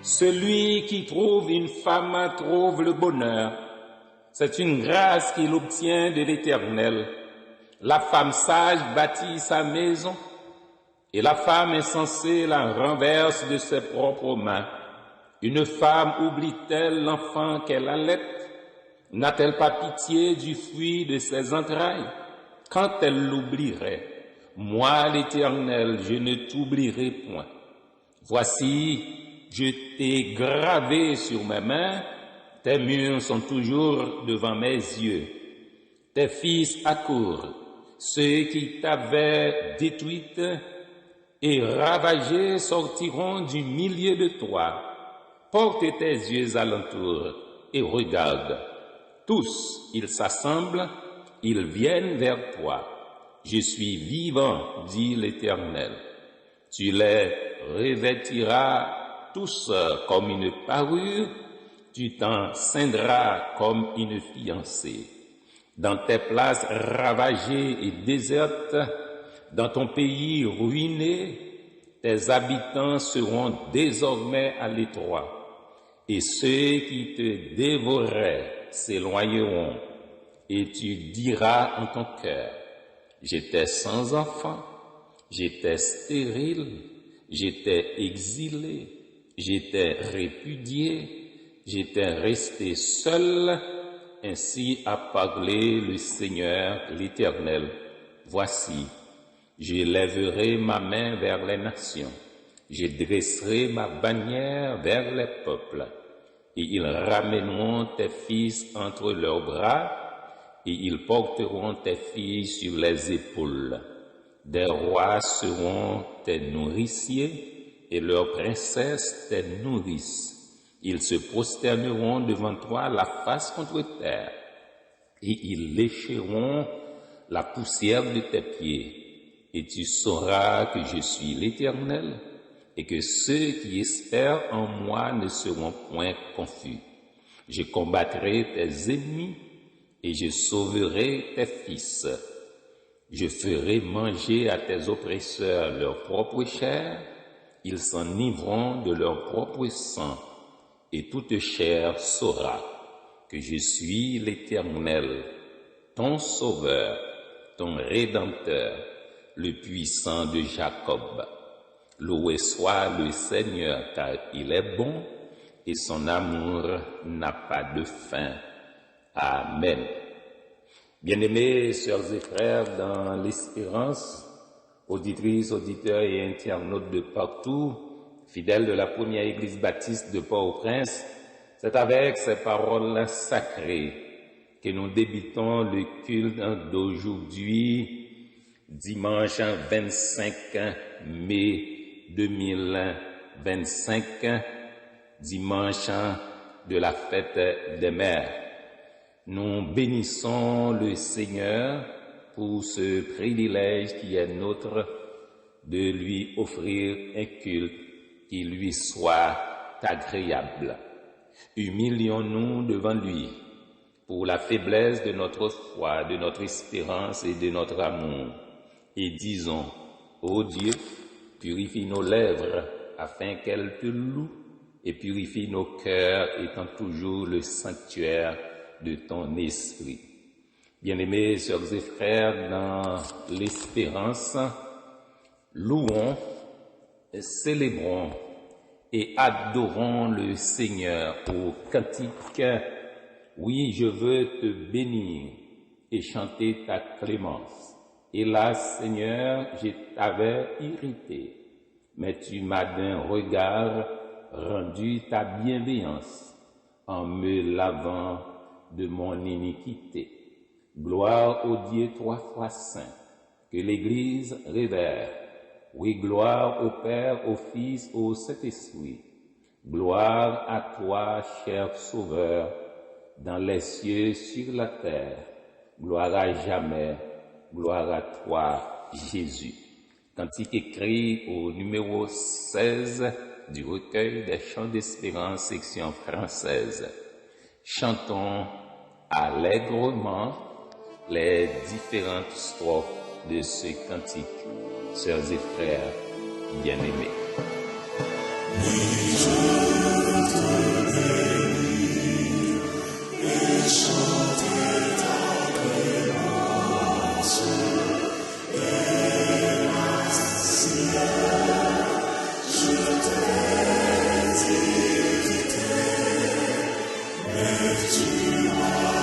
Celui qui trouve une femme trouve le bonheur. C'est une grâce qu'il obtient de l'Éternel. La femme sage bâtit sa maison, et la femme insensée la renverse de ses propres mains. Une femme oublie-t-elle l'enfant qu'elle allaite? N'a-t-elle pas pitié du fruit de ses entrailles? Quand elle l'oublierait, moi l'Éternel, je ne t'oublierai point. Voici, je t'ai gravé sur mes mains, tes murs sont toujours devant mes yeux. Tes fils accourent, ceux qui t'avaient détruite et ravagée sortiront du milieu de toi. Porte tes yeux alentour et regarde. Tous, ils s'assemblent, ils viennent vers toi. Je suis vivant, dit l'Éternel. Tu les revêtiras tous comme une parure, tu t'en ceindras comme une fiancée. Dans tes places ravagées et désertes, dans ton pays ruiné, tes habitants seront désormais à l'étroit, et ceux qui te dévoreraient s'éloigneront, et tu diras en ton cœur, j'étais sans enfant, j'étais stérile, j'étais exilé, j'étais répudié, j'étais resté seul. Ainsi a parlé le Seigneur l'Éternel. Voici, je lèverai ma main vers les nations, je dresserai ma bannière vers les peuples, et ils ramèneront tes fils entre leurs bras, et ils porteront tes filles sur les épaules. Des rois seront tes nourriciers, et leurs princesses tes nourrices. Ils se prosterneront devant toi la face contre terre, et ils lécheront la poussière de tes pieds. Et tu sauras que je suis l'Éternel, et que ceux qui espèrent en moi ne seront point confus. Je combattrai tes ennemis, et je sauverai tes fils. Je ferai manger à tes oppresseurs leur propre chair, ils s'enivreront de leur propre sang, et toute chair saura que je suis l'Éternel, ton Sauveur, ton Rédempteur, le puissant de Jacob. Loué soit le Seigneur, car il est bon, et son amour n'a pas de fin. Amen. Bien-aimés sœurs et frères dans l'espérance, auditrices, auditeurs et internautes de partout, fidèles de la première église baptiste de Port-au-Prince, c'est avec ces paroles sacrées que nous débutons le culte d'aujourd'hui, dimanche 25 mai 2025, dimanche de la fête des mères. Nous bénissons le Seigneur pour ce privilège qui est nôtre de lui offrir un culte qui lui soit agréable. Humilions-nous devant lui pour la faiblesse de notre foi, de notre espérance et de notre amour, et disons, ô Dieu, purifie nos lèvres afin qu'elles te louent, et purifie nos cœurs étant toujours le sanctuaire de ton esprit. Bien-aimés sœurs et frères dans l'espérance, louons, célébrons et adorons le Seigneur au cantique. Oui, je veux te bénir et chanter ta clémence. Hélas, Seigneur, je t'avais irrité, mais tu m'as d'un regard rendu ta bienveillance en me lavant de mon iniquité. Gloire au Dieu trois fois saint, que l'Église révère. Oui, gloire au Père, au Fils, au Saint-Esprit. Gloire à toi, cher Sauveur, dans les cieux, sur la terre. Gloire à jamais. Gloire à toi, Jésus. Cantique écrit au numéro 16 du recueil des chants d'espérance, section française. Chantons allègrement les différentes strophes de ce cantique, sœurs et frères bien-aimés. Oui, je te bénis et chanter ta clémence, hélas, Seigneur, je t'ai irrité, mais tu m'as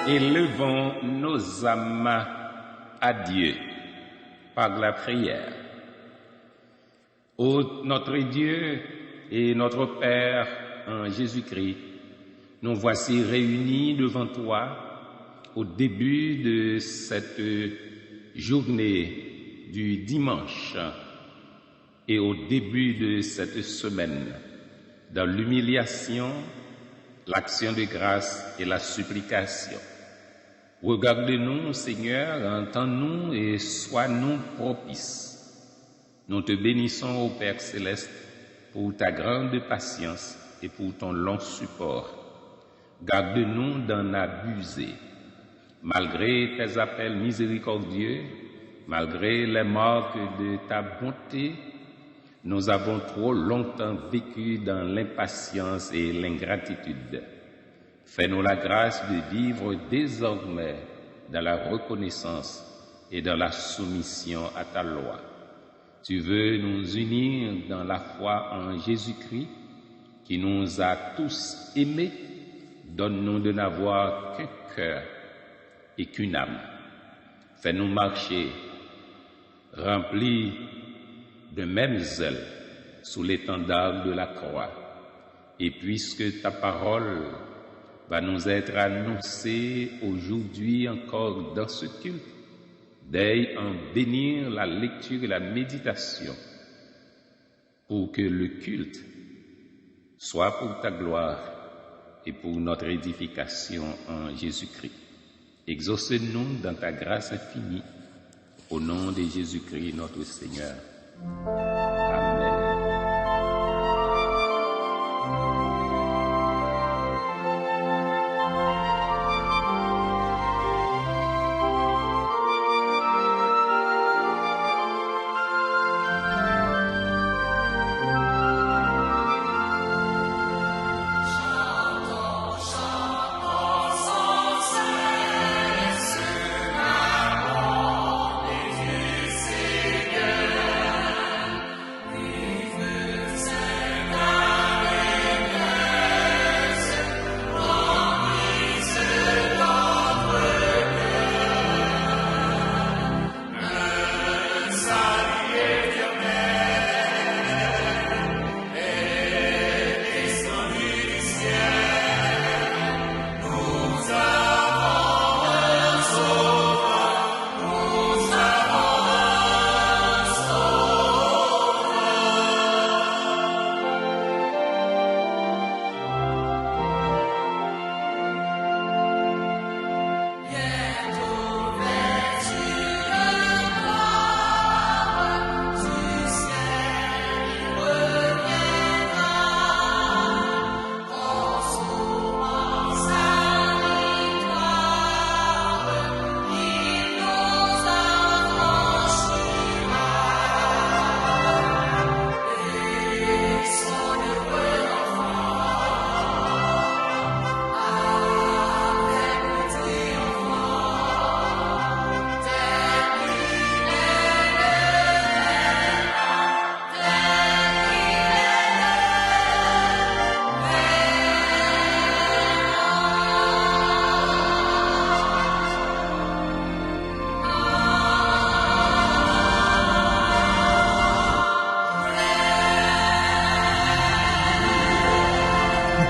Élevons nos âmes à Dieu par la prière. Ô notre Dieu et notre Père en Jésus-Christ, nous voici réunis devant toi au début de cette journée du dimanche et au début de cette semaine, dans l'humiliation, l'action de grâce et la supplication. Regarde-nous, Seigneur, entends-nous et sois-nous propices. Nous te bénissons, ô Père céleste, pour ta grande patience et pour ton long support. Garde-nous d'en abuser. Malgré tes appels miséricordieux, malgré les marques de ta bonté, nous avons trop longtemps vécu dans l'impatience et l'ingratitude. Fais-nous la grâce de vivre désormais dans la reconnaissance et dans la soumission à ta loi. Tu veux nous unir dans la foi en Jésus-Christ, qui nous a tous aimés. Donne-nous de n'avoir qu'un cœur et qu'une âme. Fais-nous marcher, remplis de même zèle sous l'étendard de la croix. Et puisque ta parole va nous être annoncée aujourd'hui encore dans ce culte, veuille en bénir la lecture et la méditation pour que le culte soit pour ta gloire et pour notre édification en Jésus-Christ. Exauce-nous dans ta grâce infinie, au nom de Jésus-Christ notre Seigneur. Amen.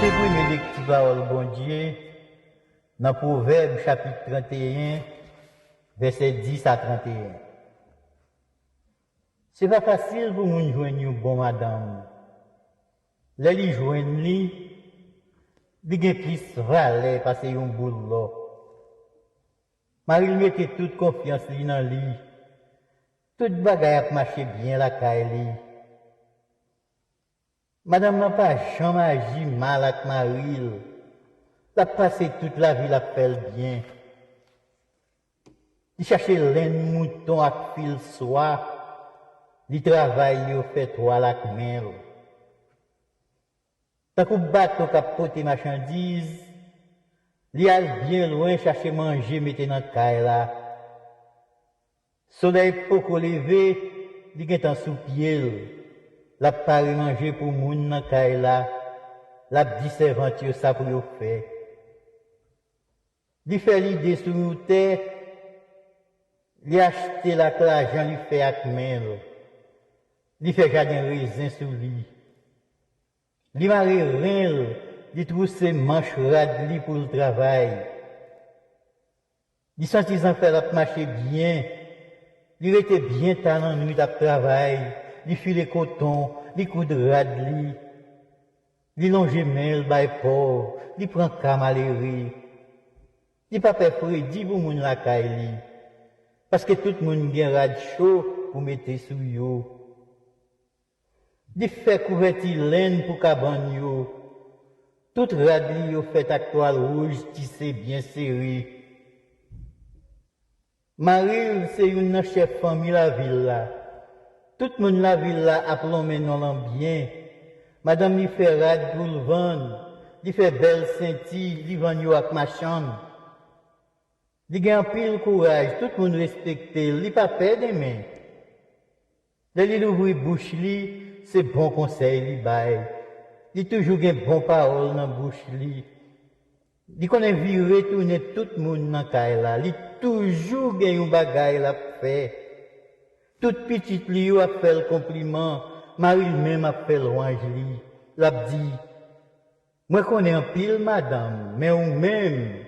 Premier lecture parole bon Dieu dans Proverbe chapitre 31 verset 10 à 31. C'est pas facile pour nous joindre une bonne madame. Les li joindre li, li gen plus valet parce que yon boulot. Marie mette toute confiance li dans li. Toute bagaille a marché bien la caille li. Madame n'a pas jamais agi mal avec Marie. La passé toute la vie la fait bien. Il cherche laine mouton à fil soie. Il travaille au fait toi la mer. Tant que bateau qui porte marchandises, il a bien loin chercher manger mettre dans caille là. Soleil pour lever, il est en sous pied. La pari manger pour moun nan kay la, la di servantier ça pour yo faire. Il fait l'idée sur nous terre, il acheté l'argent, il fait acmel, il fait jardin raisin sur lui. Il marie rien, il trouve ses manches rades pour le travail. Il sentit en faire la marcher bien, il était bien talent nuit à travail, il fit les cotons, il coude rade il longe main, il pauvre, il prend camalérie. Il pas fait Freddy pour moun la caille parce que tout le monde gen rad chaud pour mettre sous yo. Il fait couvertir laine pour cabane yo. Tout rad li yo fait à toile rouge tissé bien serré. Marie, c'est une chef famille la ville là. Tout le monde la ville là a plombé non bien. Madame li fait rad pour le vendre. Il fait belle scintille, il vend yo ak ma chambre. Il a un pile courage, tout le monde respecte, il n'a pas peur des mains. Il ouvre bouche, c'est bon conseil, il baille. Il toujours une bonne parole dans la bouche. Il connaît virer, tourner tout le monde dans la là. Il toujours un bagage à faire. Toute petite lui a fait le compliment, Marie même a fait louange. Il a dit, moi connais un pile madame, mais ou même,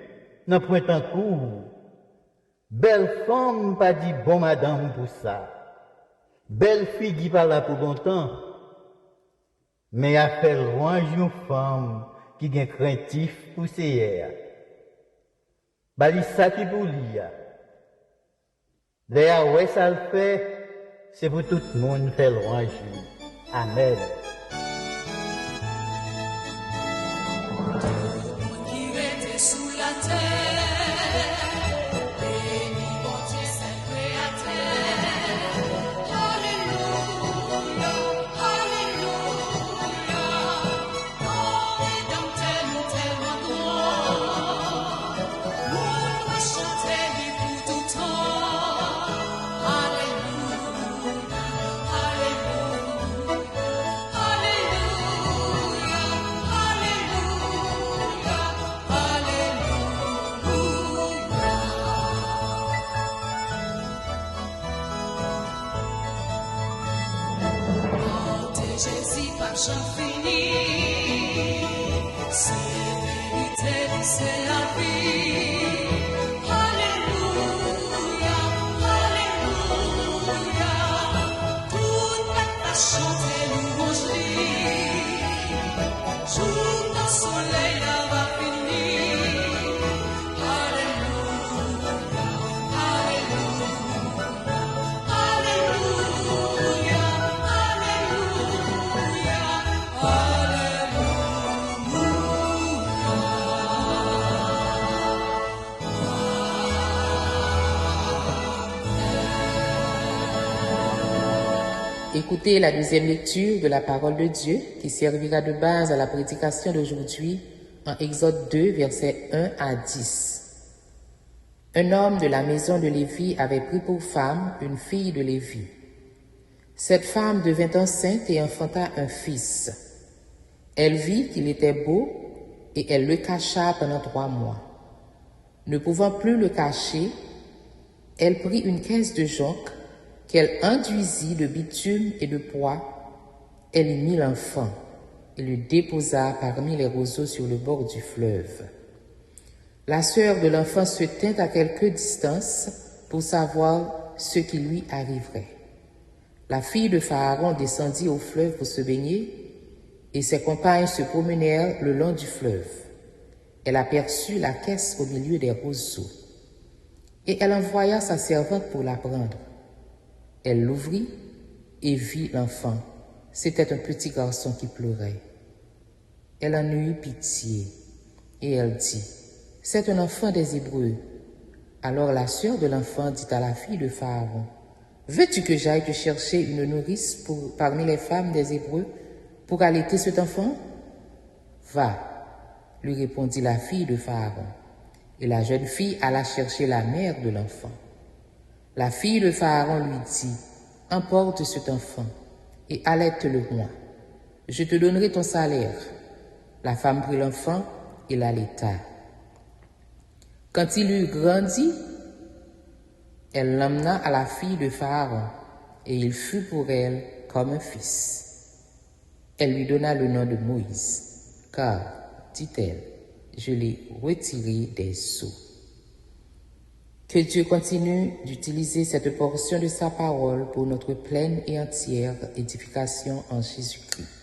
n'a point un coup. Belle femme pas dit bon madame pour ça. Belle fille qui pas là pour longtemps. Mais a fait louange une femme qui est craintif pour ses hier. Bali ça qui pour lui. D'ailleurs, ouais, ça le fait, c'est pour tout le monde faire louange. Amen. Jésus, pas fini, c'est vérité, c'est la vie. Alléluia, Alléluia, tout va chanter louange. Jour le soleil là va finir. Alléluia, Alléluia, Écoutez la deuxième lecture de la parole de Dieu qui servira de base à la prédication d'aujourd'hui en Exode 2, versets 1 à 10. Un homme de la maison de Lévi avait pris pour femme une fille de Lévi. Cette femme devint enceinte et enfanta un fils. Elle vit qu'il était beau et elle le cacha pendant 3 mois. Ne pouvant plus le cacher, elle prit une caisse de jonc qu'elle enduisit de bitume et de pois. Elle y mit l'enfant et le déposa parmi les roseaux sur le bord du fleuve. La sœur de l'enfant se tint à quelque distance pour savoir ce qui lui arriverait. La fille de Pharaon descendit au fleuve pour se baigner et ses compagnes se promenèrent le long du fleuve. Elle aperçut la caisse au milieu des roseaux et elle envoya sa servante pour la prendre. Elle l'ouvrit et vit l'enfant. C'était un petit garçon qui pleurait. Elle en eut pitié et elle dit, « C'est un enfant des Hébreux. » Alors la sœur de l'enfant dit à la fille de Pharaon, « Veux-tu que j'aille te chercher une nourrice parmi les femmes des Hébreux pour allaiter cet enfant? » « Va, lui répondit la fille de Pharaon. Et la jeune fille alla chercher la mère de l'enfant. La fille de Pharaon lui dit, « Emporte cet enfant et allaite-le-moi. Je te donnerai ton salaire. » La femme prit l'enfant et l'allaita. Quand il eut grandi, elle l'emmena à la fille de Pharaon, et il fut pour elle comme un fils. Elle lui donna le nom de Moïse, car, dit-elle, je l'ai retiré des eaux. Que Dieu continue d'utiliser cette portion de sa parole pour notre pleine et entière édification en Jésus-Christ.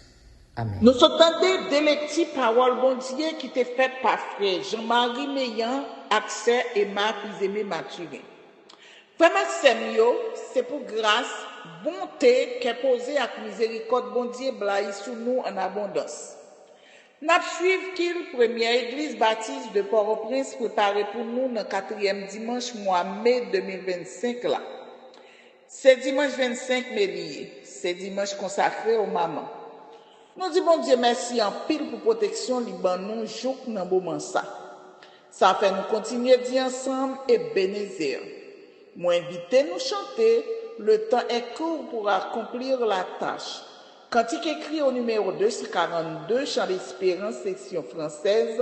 Amen. Nous entendons des les petites paroles bon Dieu qui étaient faites par frère Jean-Marie Meillan, Accès et Marc Aimé Mathurin. Vraiment, c'est pour grâce, bonté qu'est posée avec miséricorde bon Dieu blaye sous nous en abondance. N'a suivre qu'il première église baptiste de Port-au-Prince préparée pour nous le 4e dimanche mois mai 2025 là. C'est dimanche 25 mai lié. C'est dimanche consacré aux mamans. Nous disons bon Dieu merci en pile pour protection liban nous jouk dans moment ça. Ça fait nous continuer d'y ensemble et bénézir. Moi invité nous chanter, le temps est court pour accomplir la tâche. Cantique écrit au numéro 242, Chant d'Espérance, section française,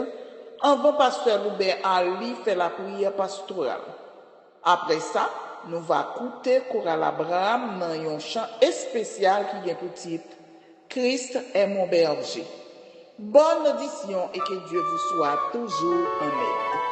avant Pasteur Loubert Ali fait la prière pastorale. Après ça, nous va écouter Choral Abraham dans un chant spécial qui vient pour titre Christ est mon berger. Bonne audition et que Dieu vous soit toujours en aide.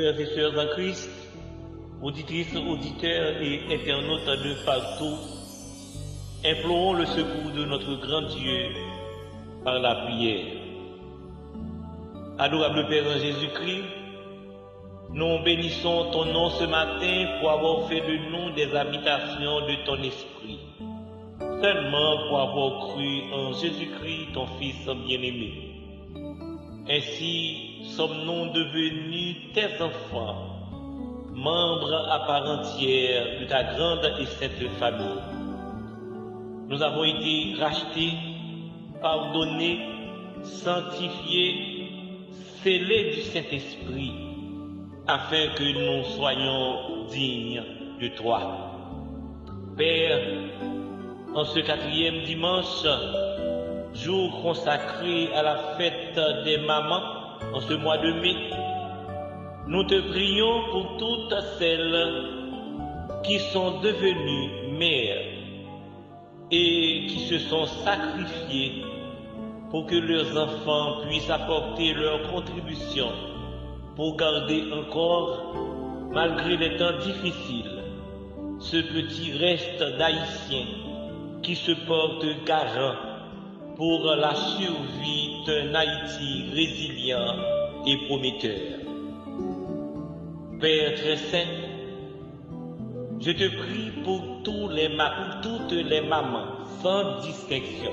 frères et sœurs en Christ, auditrices, auditeurs et internautes de partout, implorons le secours de notre grand Dieu par la prière. Adorable Père en Jésus-Christ, nous bénissons ton nom ce matin pour avoir fait de nous des habitations de ton esprit, seulement pour avoir cru en Jésus-Christ, ton Fils bien-aimé. Ainsi sommes-nous devenus tes enfants, membres à part entière de ta grande et sainte famille. Nous avons été rachetés, pardonnés, sanctifiés, scellés du Saint-Esprit, afin que nous soyons dignes de toi. Père, en ce 4e dimanche, jour consacré à la fête des mamans, en ce mois de mai, nous te prions pour toutes celles qui sont devenues mères et qui se sont sacrifiées pour que leurs enfants puissent apporter leur contribution pour garder encore, malgré les temps difficiles, ce petit reste d'Haïtiens qui se porte garant pour la survie d'un Haïti résilient et prometteur. Père très saint, je te prie pour toutes les mamans, sans distinction,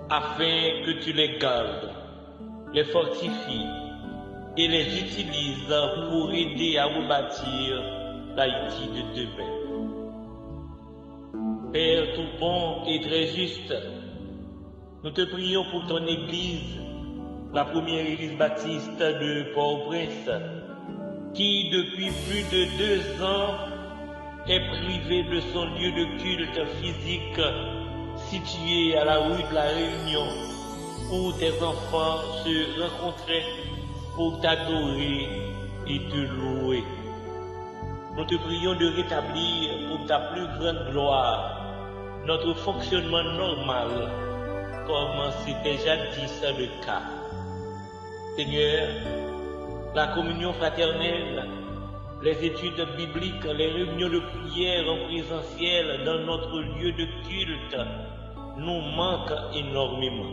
afin que tu les gardes, les fortifies et les utilises pour aider à rebâtir l'Haïti de demain. Père tout bon et très juste, nous te prions pour ton Église, la première Église baptiste de Port-au-Prince, qui depuis plus de 2 ans est privée de son lieu de culte physique situé à la rue de la Réunion, où tes enfants se rencontraient pour t'adorer et te louer. Nous te prions de rétablir pour ta plus grande gloire notre fonctionnement normal, comme c'était jadis le cas. Seigneur, la communion fraternelle, les études bibliques, les réunions de prière en présentiel dans notre lieu de culte nous manquent énormément.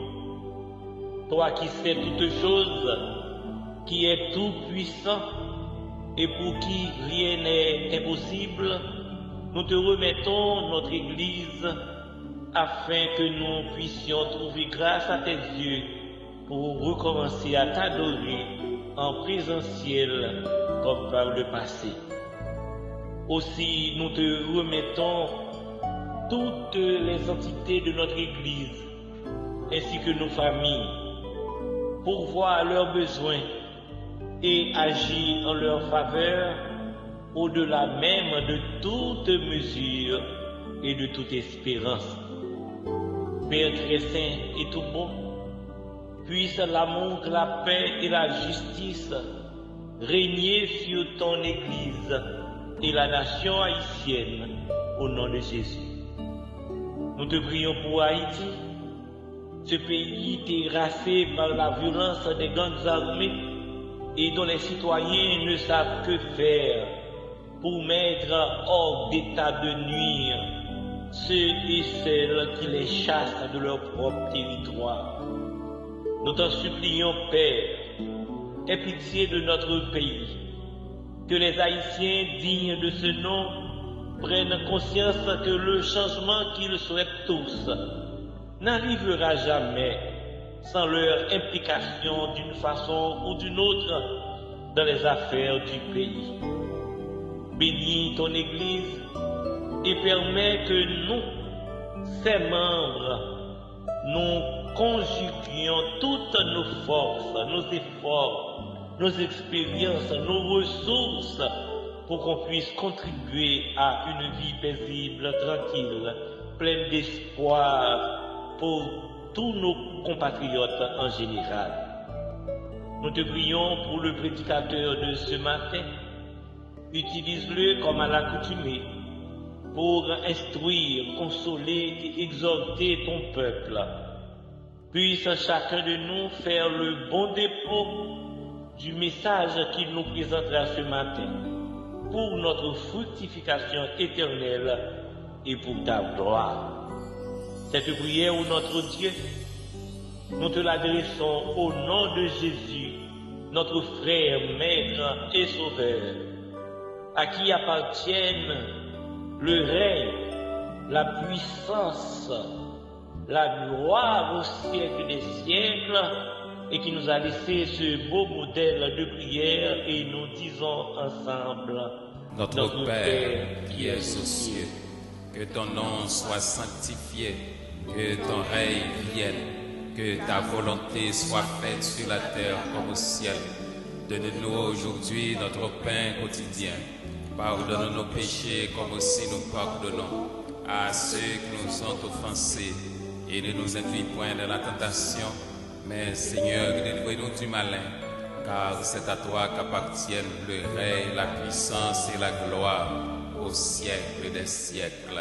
Toi qui sais toutes choses, qui es tout puissant et pour qui rien n'est impossible, nous te remettons notre Église afin que nous puissions trouver grâce à tes yeux pour recommencer à t'adorer en présentiel comme par le passé. Aussi, nous te remettons toutes les entités de notre Église ainsi que nos familles pour voir leurs besoins et agir en leur faveur au-delà même de toute mesure et de toute espérance. Père très saint et tout bon, puisse l'amour, la paix et la justice régner sur ton Église et la nation haïtienne au nom de Jésus. Nous te prions pour Haïti, ce pays terrassé par la violence des grandes armées et dont les citoyens ne savent que faire pour mettre hors d'état de nuire ceux et celles qui les chassent de leur propre territoire. Nous t'en supplions, Père, aie pitié de notre pays, que les Haïtiens dignes de ce nom prennent conscience que le changement qu'ils souhaitent tous n'arrivera jamais sans leur implication d'une façon ou d'une autre dans les affaires du pays. Bénis ton Église et permets que nous, ses membres, nous conjuguions toutes nos forces, nos efforts, nos expériences, nos ressources pour qu'on puisse contribuer à une vie paisible, tranquille, pleine d'espoir pour tous nos compatriotes en général. Nous te prions pour le prédicateur de ce matin. Utilise-le comme à l'accoutumée pour instruire, consoler et exhorter ton peuple. Puisse chacun de nous faire le bon dépôt du message qu'il nous présentera ce matin pour notre fructification éternelle et pour ta gloire. Cette prière, ô notre Dieu, nous te l'adressons au nom de Jésus, notre frère, maître et sauveur, à qui appartiennent le règne, la puissance, la gloire au siècle des siècles, et qui nous a laissé ce beau modèle de prière, et nous disons ensemble: Notre Père qui es aux cieux, que ton nom soit sanctifié, que ton règne vienne, que ta volonté soit faite sur la terre comme au ciel. Donne-nous aujourd'hui notre pain quotidien. Pardonne nos péchés comme aussi nous pardonnons à ceux qui nous ont offensés. Et ne nous induis point dans la tentation, mais Seigneur, délivre-nous du malin, car c'est à toi qu'appartiennent le règne, la puissance et la gloire au siècle des siècles.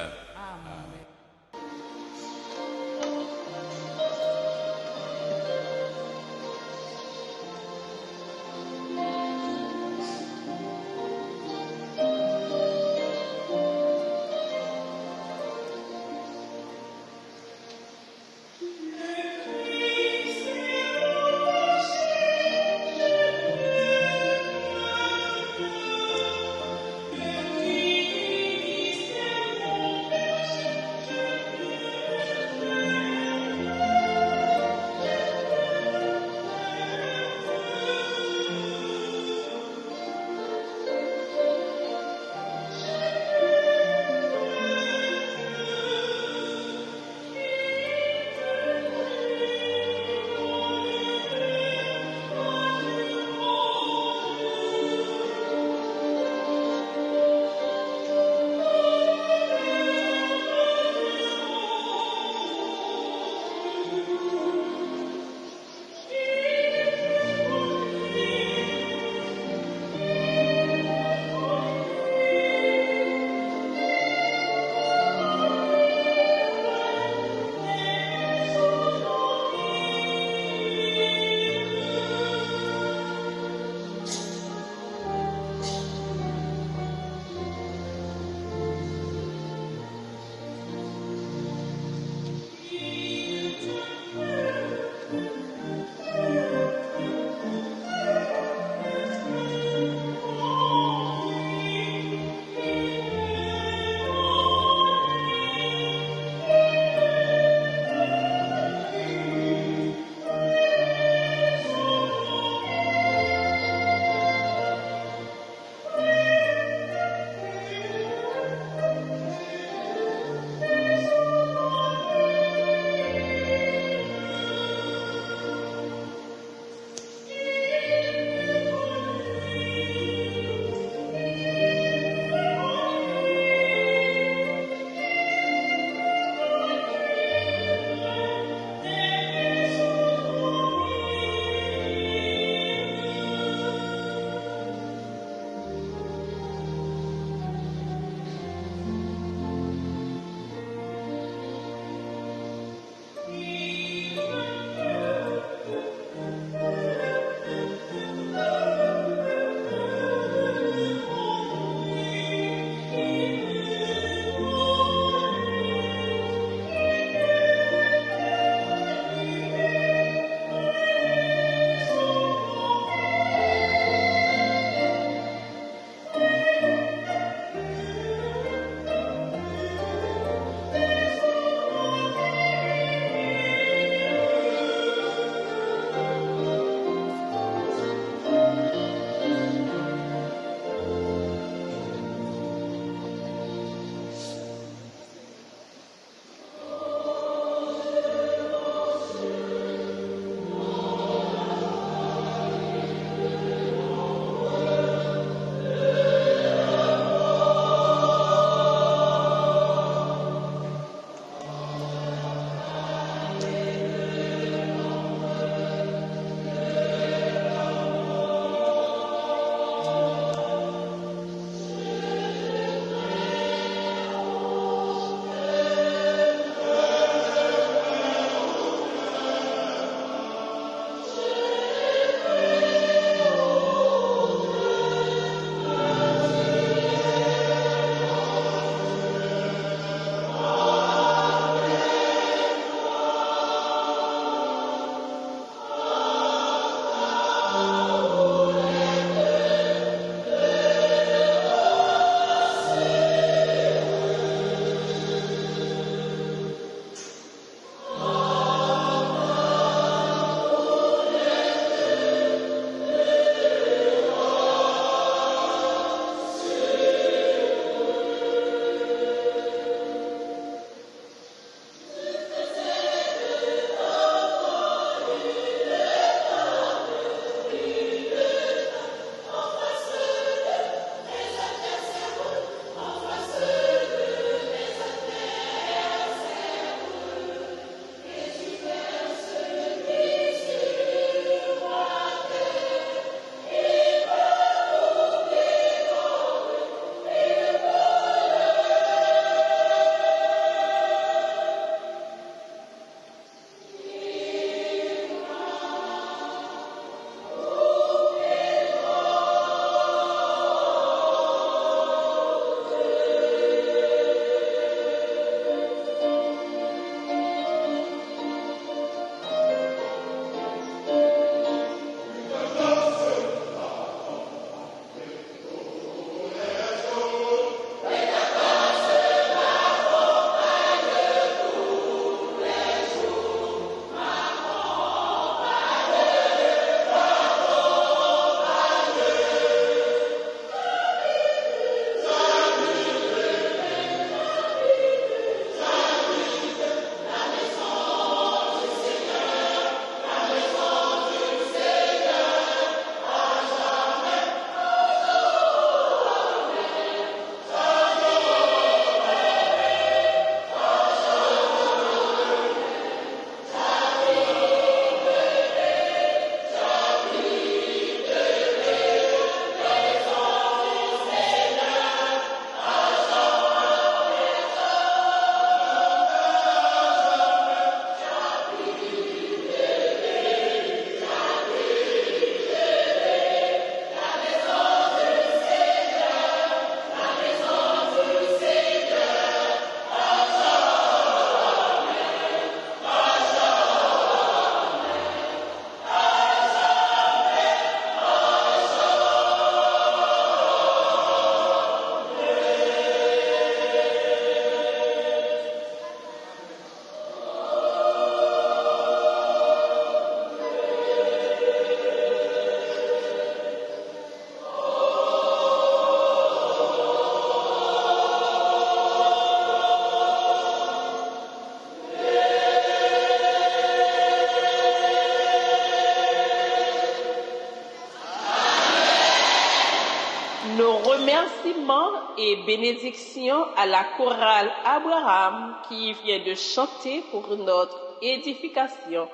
et bénédictions à la chorale Abraham qui vient de chanter pour notre édification.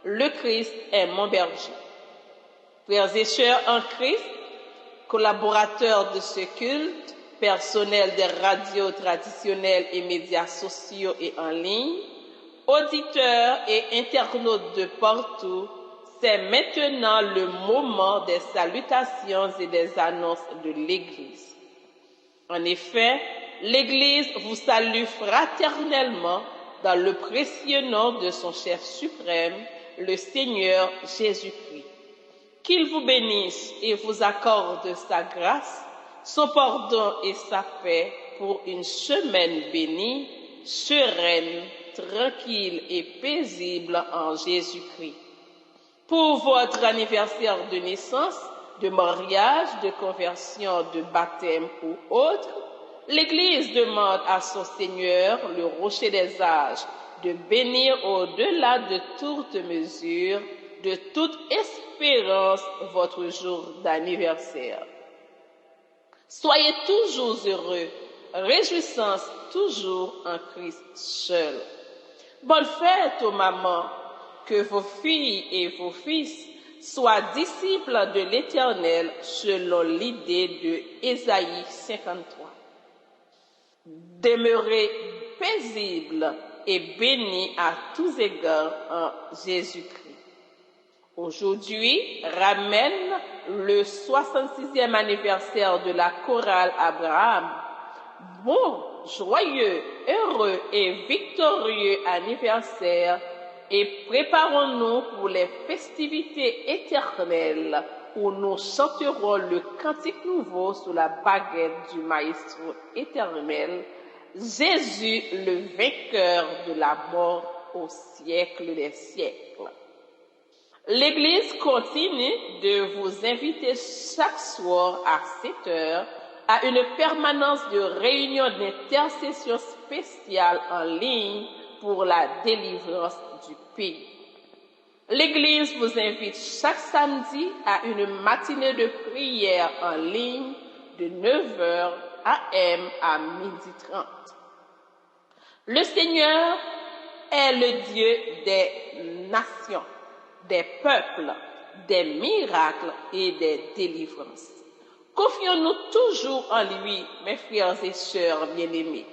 Le Christ est mon berger. Frères et sœurs en Christ, collaborateurs de ce culte, personnel des radios traditionnelles et médias sociaux et en ligne, auditeurs et internautes de partout, c'est maintenant le moment des salutations et des annonces de l'Église. En effet, l'Église vous salue fraternellement dans le précieux nom de son chef suprême, le Seigneur Jésus-Christ. Qu'il vous bénisse et vous accorde sa grâce, son pardon et sa paix pour une semaine bénie, sereine, tranquille et paisible en Jésus-Christ. Pour votre anniversaire de naissance, de mariage, de conversion, de baptême ou autre, l'Église demande à son Seigneur, le rocher des âges, de bénir au-delà de toute mesure, de toute espérance, votre jour d'anniversaire. Soyez toujours heureux, réjouissance toujours en Christ seul. Bonne fête aux mamans, que vos filles et vos fils soient disciples de l'Éternel selon l'idée de Ésaïe 53. Demeurez paisibles et bénis à tous égards en Jésus-Christ. Aujourd'hui ramène le 66e anniversaire de la chorale Abraham. Bon, joyeux, heureux et victorieux anniversaire et préparons-nous pour les festivités éternelles où nous chanterons le cantique nouveau sous la baguette du Maestro éternel, Jésus le vainqueur de la mort au siècle des siècles. L'Église continue de vous inviter chaque soir à 7 heures à une permanence de réunion d'intercession spéciale en ligne pour la délivrance du pays. L'Église vous invite chaque samedi à une matinée de prière en ligne de 9h AM à 12h30. Le Seigneur est le Dieu des nations, des peuples, des miracles et des délivrances. Confions-nous toujours en lui, mes frères et sœurs bien-aimés.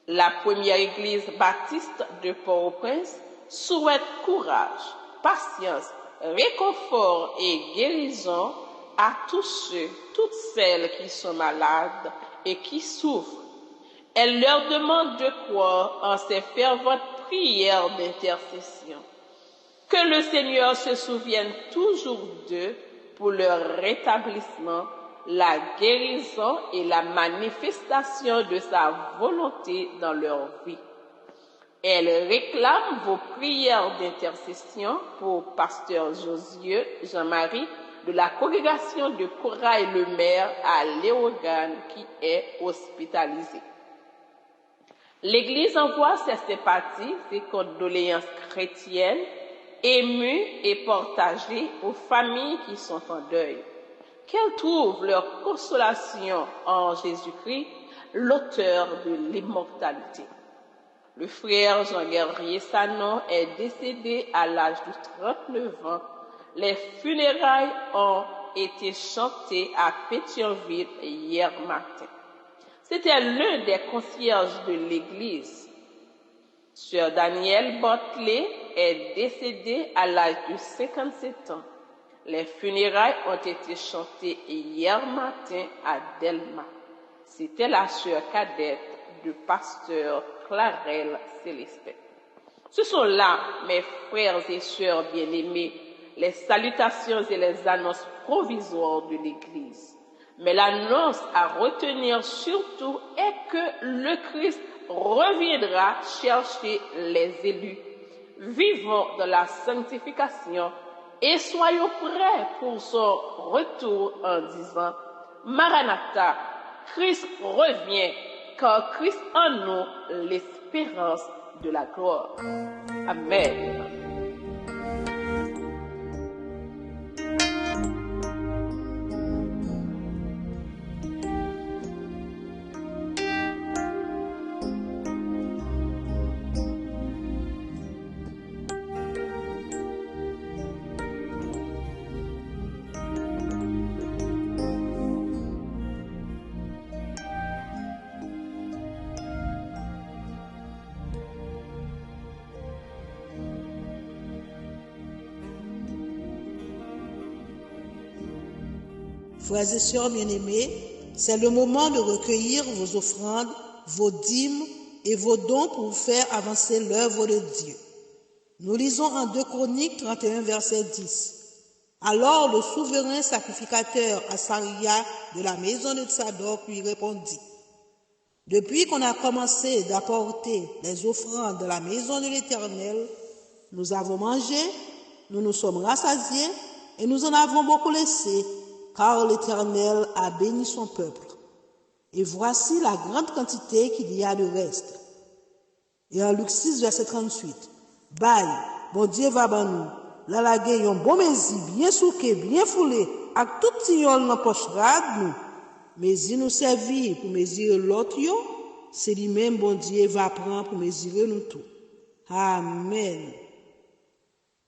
La première église baptiste de Port-au-Prince souhaite courage, patience, réconfort et guérison à tous ceux, toutes celles qui sont malades et qui souffrent. Elle leur demande de croire en ces ferventes prières d'intercession. Que le Seigneur se souvienne toujours d'eux pour leur rétablissement, la guérison et la manifestation de sa volonté dans leur vie. Elle réclame vos prières d'intercession pour Pasteur Josieux Jean-Marie de la congrégation de Corail-le-Maire à Léogane qui est hospitalisé. L'Église envoie ses sympathies et condoléances chrétiennes émues et partagées aux familles qui sont en deuil. Qu'elles trouvent leur consolation en Jésus-Christ, l'auteur de l'immortalité. Le frère Jean Guerrier Sanon est décédé à l'âge de 39 ans. Les funérailles ont été chantées à Pétionville hier matin. C'était l'un des concierges de l'église. Sœur Danielle Botley est décédée à l'âge de 57 ans. Les funérailles ont été chantées hier matin à Delma. C'était la sœur cadette du pasteur Clarel Célestin. Ce sont là, mes frères et sœurs bien-aimés, les salutations et les annonces provisoires de l'Église. Mais l'annonce à retenir surtout est que le Christ reviendra chercher les élus. Vivons dans la sanctification et soyons prêts pour son retour en disant « Maranatha, Christ revient, car Christ en nous l'espérance de la gloire. » Amen. Frères et sœurs bien-aimés, c'est le moment de recueillir vos offrandes, vos dîmes et vos dons pour faire avancer l'œuvre de Dieu. Nous lisons en 2 Chroniques 31, verset 10. Alors le souverain sacrificateur Asaria de la maison de Tsadok lui répondit: Depuis qu'on a commencé d'apporter les offrandes de la maison de l'Éternel, nous avons mangé, nous nous sommes rassasiés et nous en avons beaucoup laissé, car l'Éternel a béni son peuple. Et voici la grande quantité qu'il y a de reste. Et en Luc 6, verset 38, Bail, bon Dieu va ban nous, là la gueule, un bon mézi, bien souqué, bien foulé, avec tout petit yon dans poche rade nous. Mais il nous servit pour mesurer l'autre yo, c'est lui-même bon Dieu va prendre pour mesurer nous tout. Amen.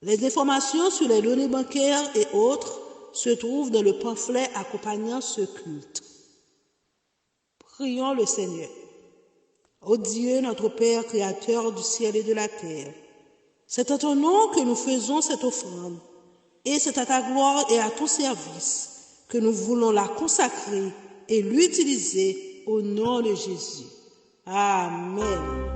Les informations sur les données bancaires et autres se trouvent dans le pamphlet accompagnant ce culte. Prions le Seigneur. Ô Dieu, notre Père, Créateur du ciel et de la terre, c'est à ton nom que nous faisons cette offrande, et c'est à ta gloire et à ton service que nous voulons la consacrer et l'utiliser au nom de Jésus. Amen.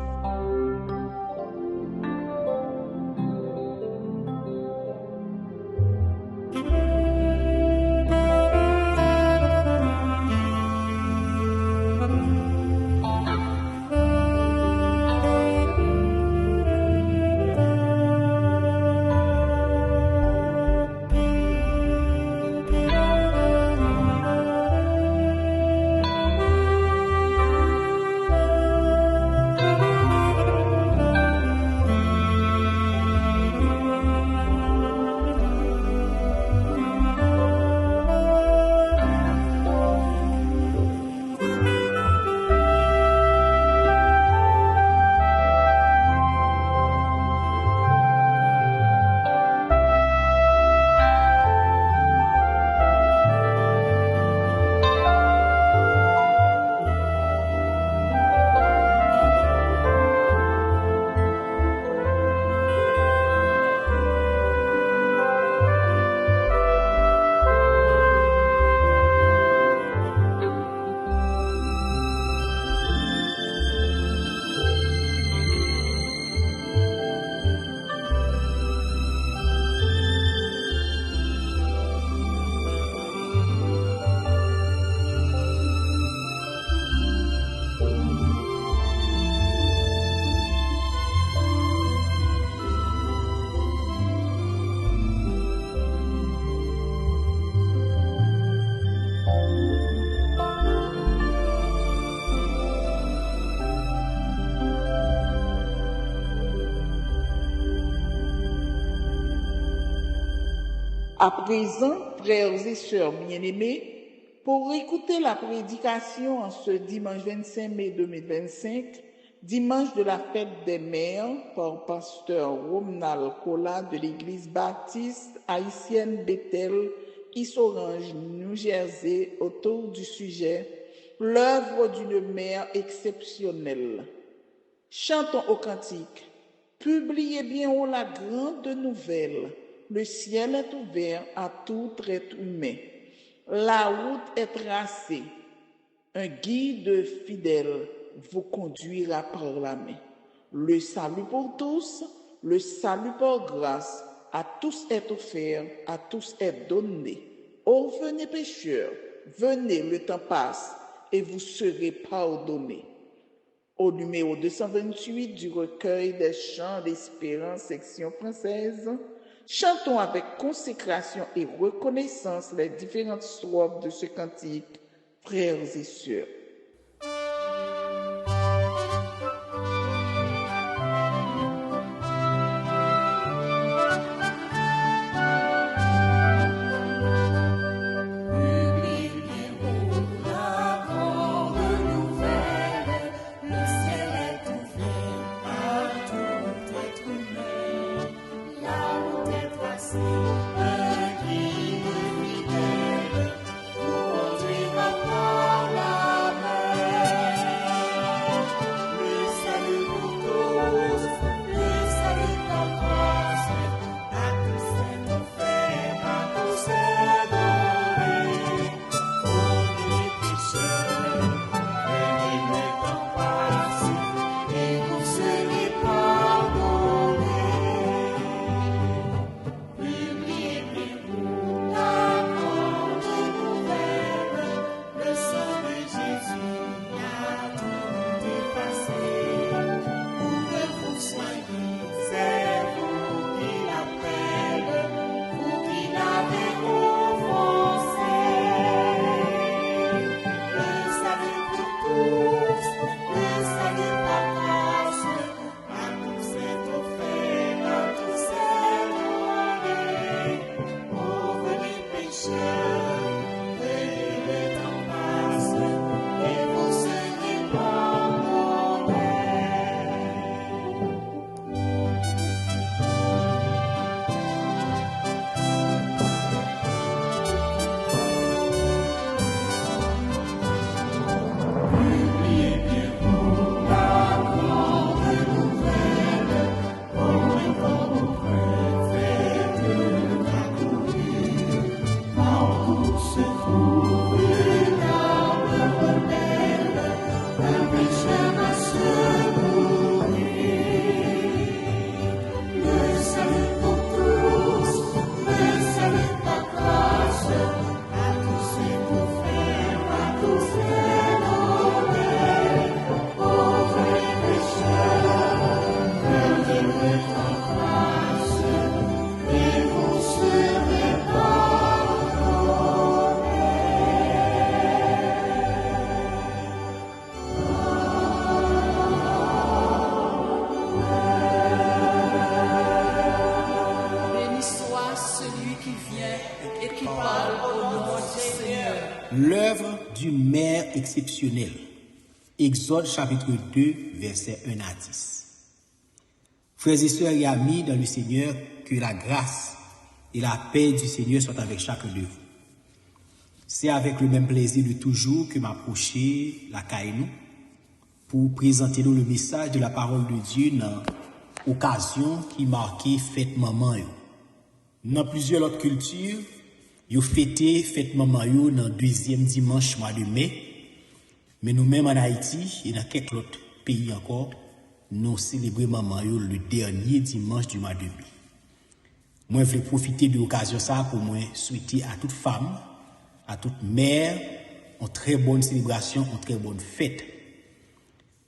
À présent, frères et sœurs bien-aimés, pour écouter la prédication en ce dimanche 25 mai 2025, dimanche de la fête des mères, par pasteur Romnal Kola de l'église baptiste haïtienne Bethel, East Orange, New Jersey, autour du sujet « L'œuvre d'une mère exceptionnelle ». Chantons au cantique « Publiez bien haut la grande nouvelle ». Le ciel est ouvert à tout être humain. La route est tracée. Un guide fidèle vous conduira par la main. Le salut pour tous, le salut par grâce, à tous est offert, à tous est donné. Oh, venez pécheurs, venez, le temps passe, et vous serez pardonnés. Au numéro 228 du recueil des chants d'espérance, section française, chantons avec consécration et reconnaissance les différentes strophes de ce cantique, frères et sœurs. La exceptionnelle. Exode chapitre 2, versets 1 à 10. Frères et sœurs et amis dans le Seigneur, que la grâce et la paix du Seigneur soient avec chacun de vous. C'est avec le même plaisir de toujours que m'approcher la Caïnou pour présenter nous le message de la parole de Dieu dans l'occasion qui marquait fête maman. Dans plusieurs autres cultures, yo fêté fête maman yo dans deuxième dimanche mois de mai, mais nous-mêmes en Haïti et dans quelques autres pays encore, nous célébrons maman yo le dernier dimanche du mois de mai. Moi, je vais profiter de l'occasion ça pour moi souhaiter à toute femme, à toute mère, une très bonne célébration, une très bonne fête.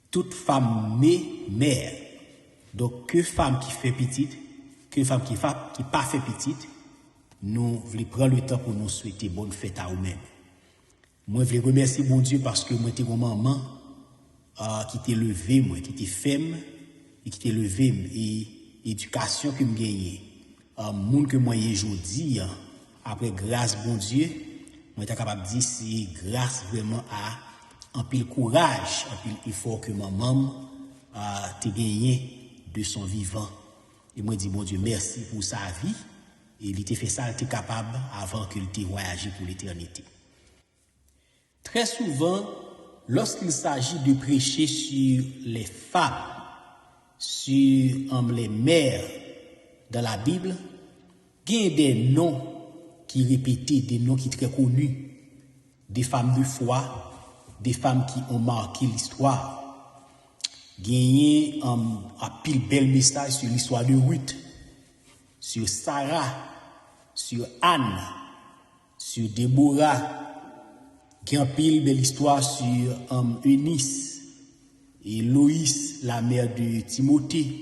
Toute femme mère. Donc, que femme qui fait petite, que femme qui pas fait petite, nous voulons prendre le temps pour nous souhaiter bonne fête à nous-mêmes. Moi, je veux remercier bon Dieu parce que moi, j'étais une maman qui t'est levée, moi, qui t'est femme, et qui t'est levée, et éducation que me gagné. Monde que moi, aujourd'hui, après grâce bon Dieu, moi, j'étais capable de dire c'est grâce vraiment à un pile courage, un pile effort que maman t'a gagné de son vivant. Et moi, je dis bon Dieu, merci pour sa vie. Et il t'a fait ça, il était capable avant qu'il t'ait voyagé pour l'éternité. Très souvent, lorsqu'il s'agit de prêcher sur les femmes, sur les mères dans la Bible, il y a des noms qui répétés, des noms qui sont très connus, des femmes de foi, des femmes qui ont marqué l'histoire. Il y a un pile bel message sur l'histoire de Ruth, sur Sarah, sur Anne, sur Déborah. Il y a un pile belle histoire sur Eunice et Loïs, la mère de Timothée.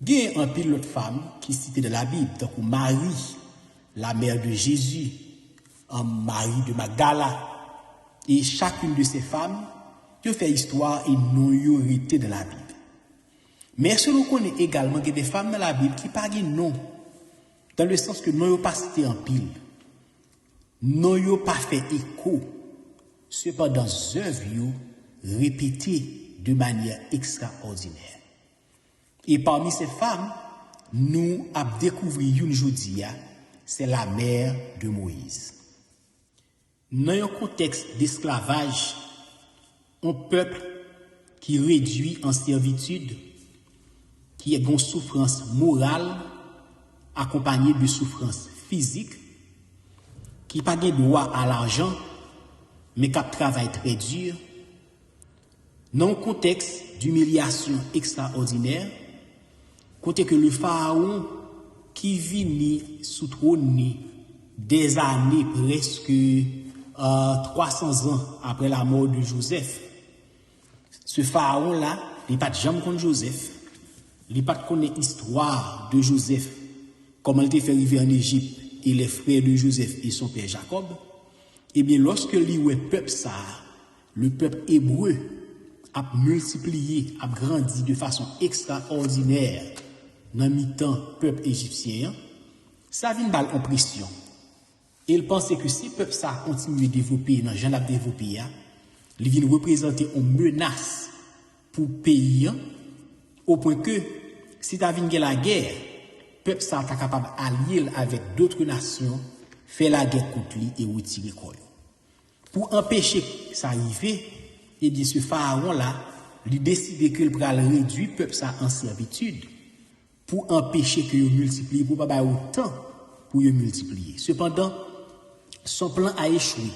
Il y a un pile d'autres femmes qui sont citées dans la Bible, donc Marie, la mère de Jésus, Marie de Magdala. Et chacune de ces femmes, qui fait histoire et non été dans la Bible. Mais ce que nous connaissons également qu'il y a des femmes dans la Bible qui parlent de non, dans le sens que non pas cité en pile, non pas fait écho, cependant œuvres répétées de manière extraordinaire. Et parmi ces femmes, nous avons découvert une aujourd'hui, c'est la mère de Moïse. Dans un contexte d'esclavage, un peuple qui réduit en servitude, qui est une souffrance morale, accompagnée de souffrance physique, qui n'a pas de droit à l'argent, mais qui travaille très dur, dans un contexte d'humiliation extraordinaire, côté que le pharaon qui vit sous trône des années presque 300 ans après la mort de Joseph, ce pharaon-là, il n'a pas jamais connu Joseph, il n'a pas connu l'histoire de Joseph, comment il était fait arriver en Égypte et les frères de Joseph et son père Jacob. Eh bien, lorsque le peuple ça, le peuple hébreu a multiplié, a grandi de façon extraordinaire dans le mi-temps peuple égyptien, ça vient mal en pression. Et il pensait que si le peuple ça continue de développer dans Jean l'a développé, il vient représenter une menace pour le pays, au point que si tu as vu la guerre, le peuple ça est capable d'allier avec d'autres nations, faire la guerre contre lui et retirer quoi. Pour empêcher que ça arrive, et bien ce pharaon-là, il décide qu'il va réduire le peuple ça en servitude pour empêcher que il multiplie, pour pas avoir autant pour il multiplier. Cependant, son plan a échoué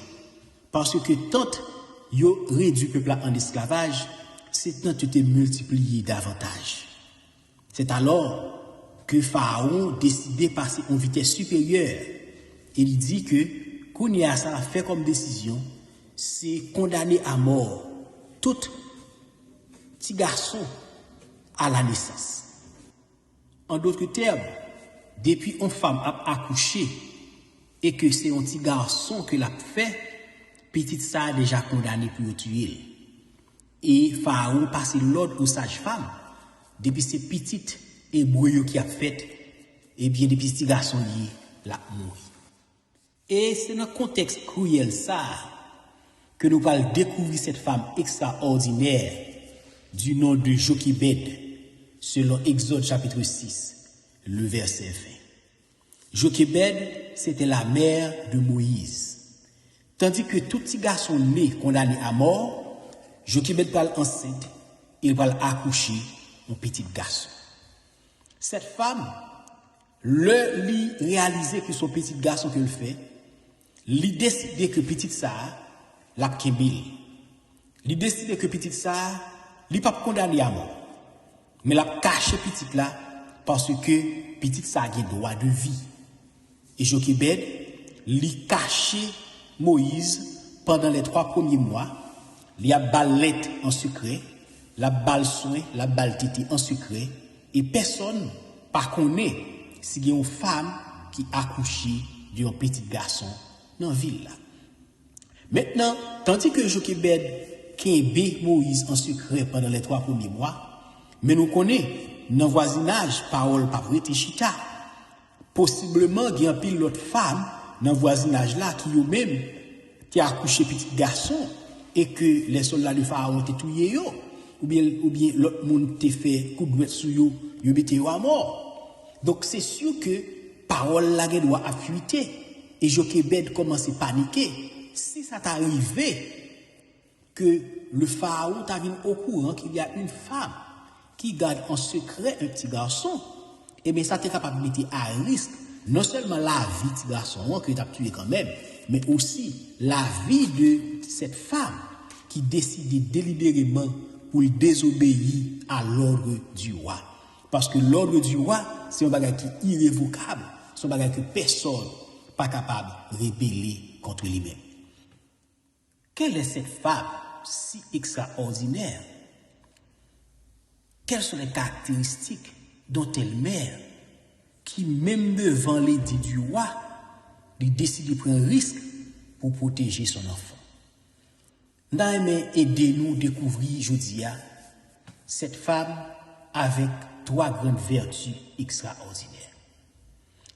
parce que tant il réduit le peuple en esclavage, c'est tant qu'il était multiplié davantage. C'est alors que Pharaon décide de passer en vitesse supérieure. Il dit que Kounia ça a fait comme décision, c'est condamner à mort tout petit garçon à la naissance. En d'autres termes, depuis une femme a accouché et que c'est un petit garçon que l'a fait, petite ça a déjà condamné pour tuer. Et Pharaon passe l'ordre aux sages-femmes, depuis ces petites hébreux qui a fait, et bien depuis ces garçons liés, l'a mouru. Et c'est dans le contexte cruel ça, que nous allons découvrir cette femme extraordinaire du nom de Jochebed, selon Exode chapitre 6, le verset 20. Jochebed, c'était la mère de Moïse. Tandis que tout petit garçon né condamné à mort, Jochebed parle enceinte, il va accoucher un petit garçon. Cette femme, lui réaliser que son petit garçon qu'elle fait, lui décider que petit ça, l'a kembil. Lui décider que petit ça, lui pas condamné à mort. Mais l'a caché petit là, parce que petit ça a droit de vie. Et Jochebed, lui caché Moïse pendant les 3 premiers mois, il y a balette en secret, la balle soin, la balle titi en secret, et personne pas connaît s'il y a une femme qui accouche d'un petit garçon dans la ville là. Maintenant, tandis que Jochebed kembe Moïse en secret pendant les 3 premiers mois, mais nous connaissons dans le voisinage parole pas vrai chita. Possiblement il y a un pile l'autre femme dans le voisinage là qui eux même qui a accouché petit garçon et que les soldats de Pharaon étaient tués yo ou bien l'autre monde t'a fait coup de droite sur yo metté yo à mort. Donc c'est sûr que parole là doit fuiter et Jochebed commence à paniquer. Si ça t'arrivait que le Pharaon t'a vu au courant qu'il y a une femme qui garde en secret un petit garçon, et bien ça t'est capable de mettre à risque non seulement la vie de ce garçon que tu as tué quand même, mais aussi la vie de cette femme qui décide délibérément pour désobéir à l'ordre du roi. Parce que l'ordre du roi, c'est un bagage qui est irrévocable, c'est un bagage que personne n'est pas capable de rébeller contre lui-même. Quelle est cette femme si extraordinaire? Quelles sont les caractéristiques dont elle mère qui, même devant l'édit du roi, il décide de prendre un risque pour protéger son enfant? Nous allons aider nous à découvrir aujourd'hui cette femme avec 3 grandes vertus extraordinaires.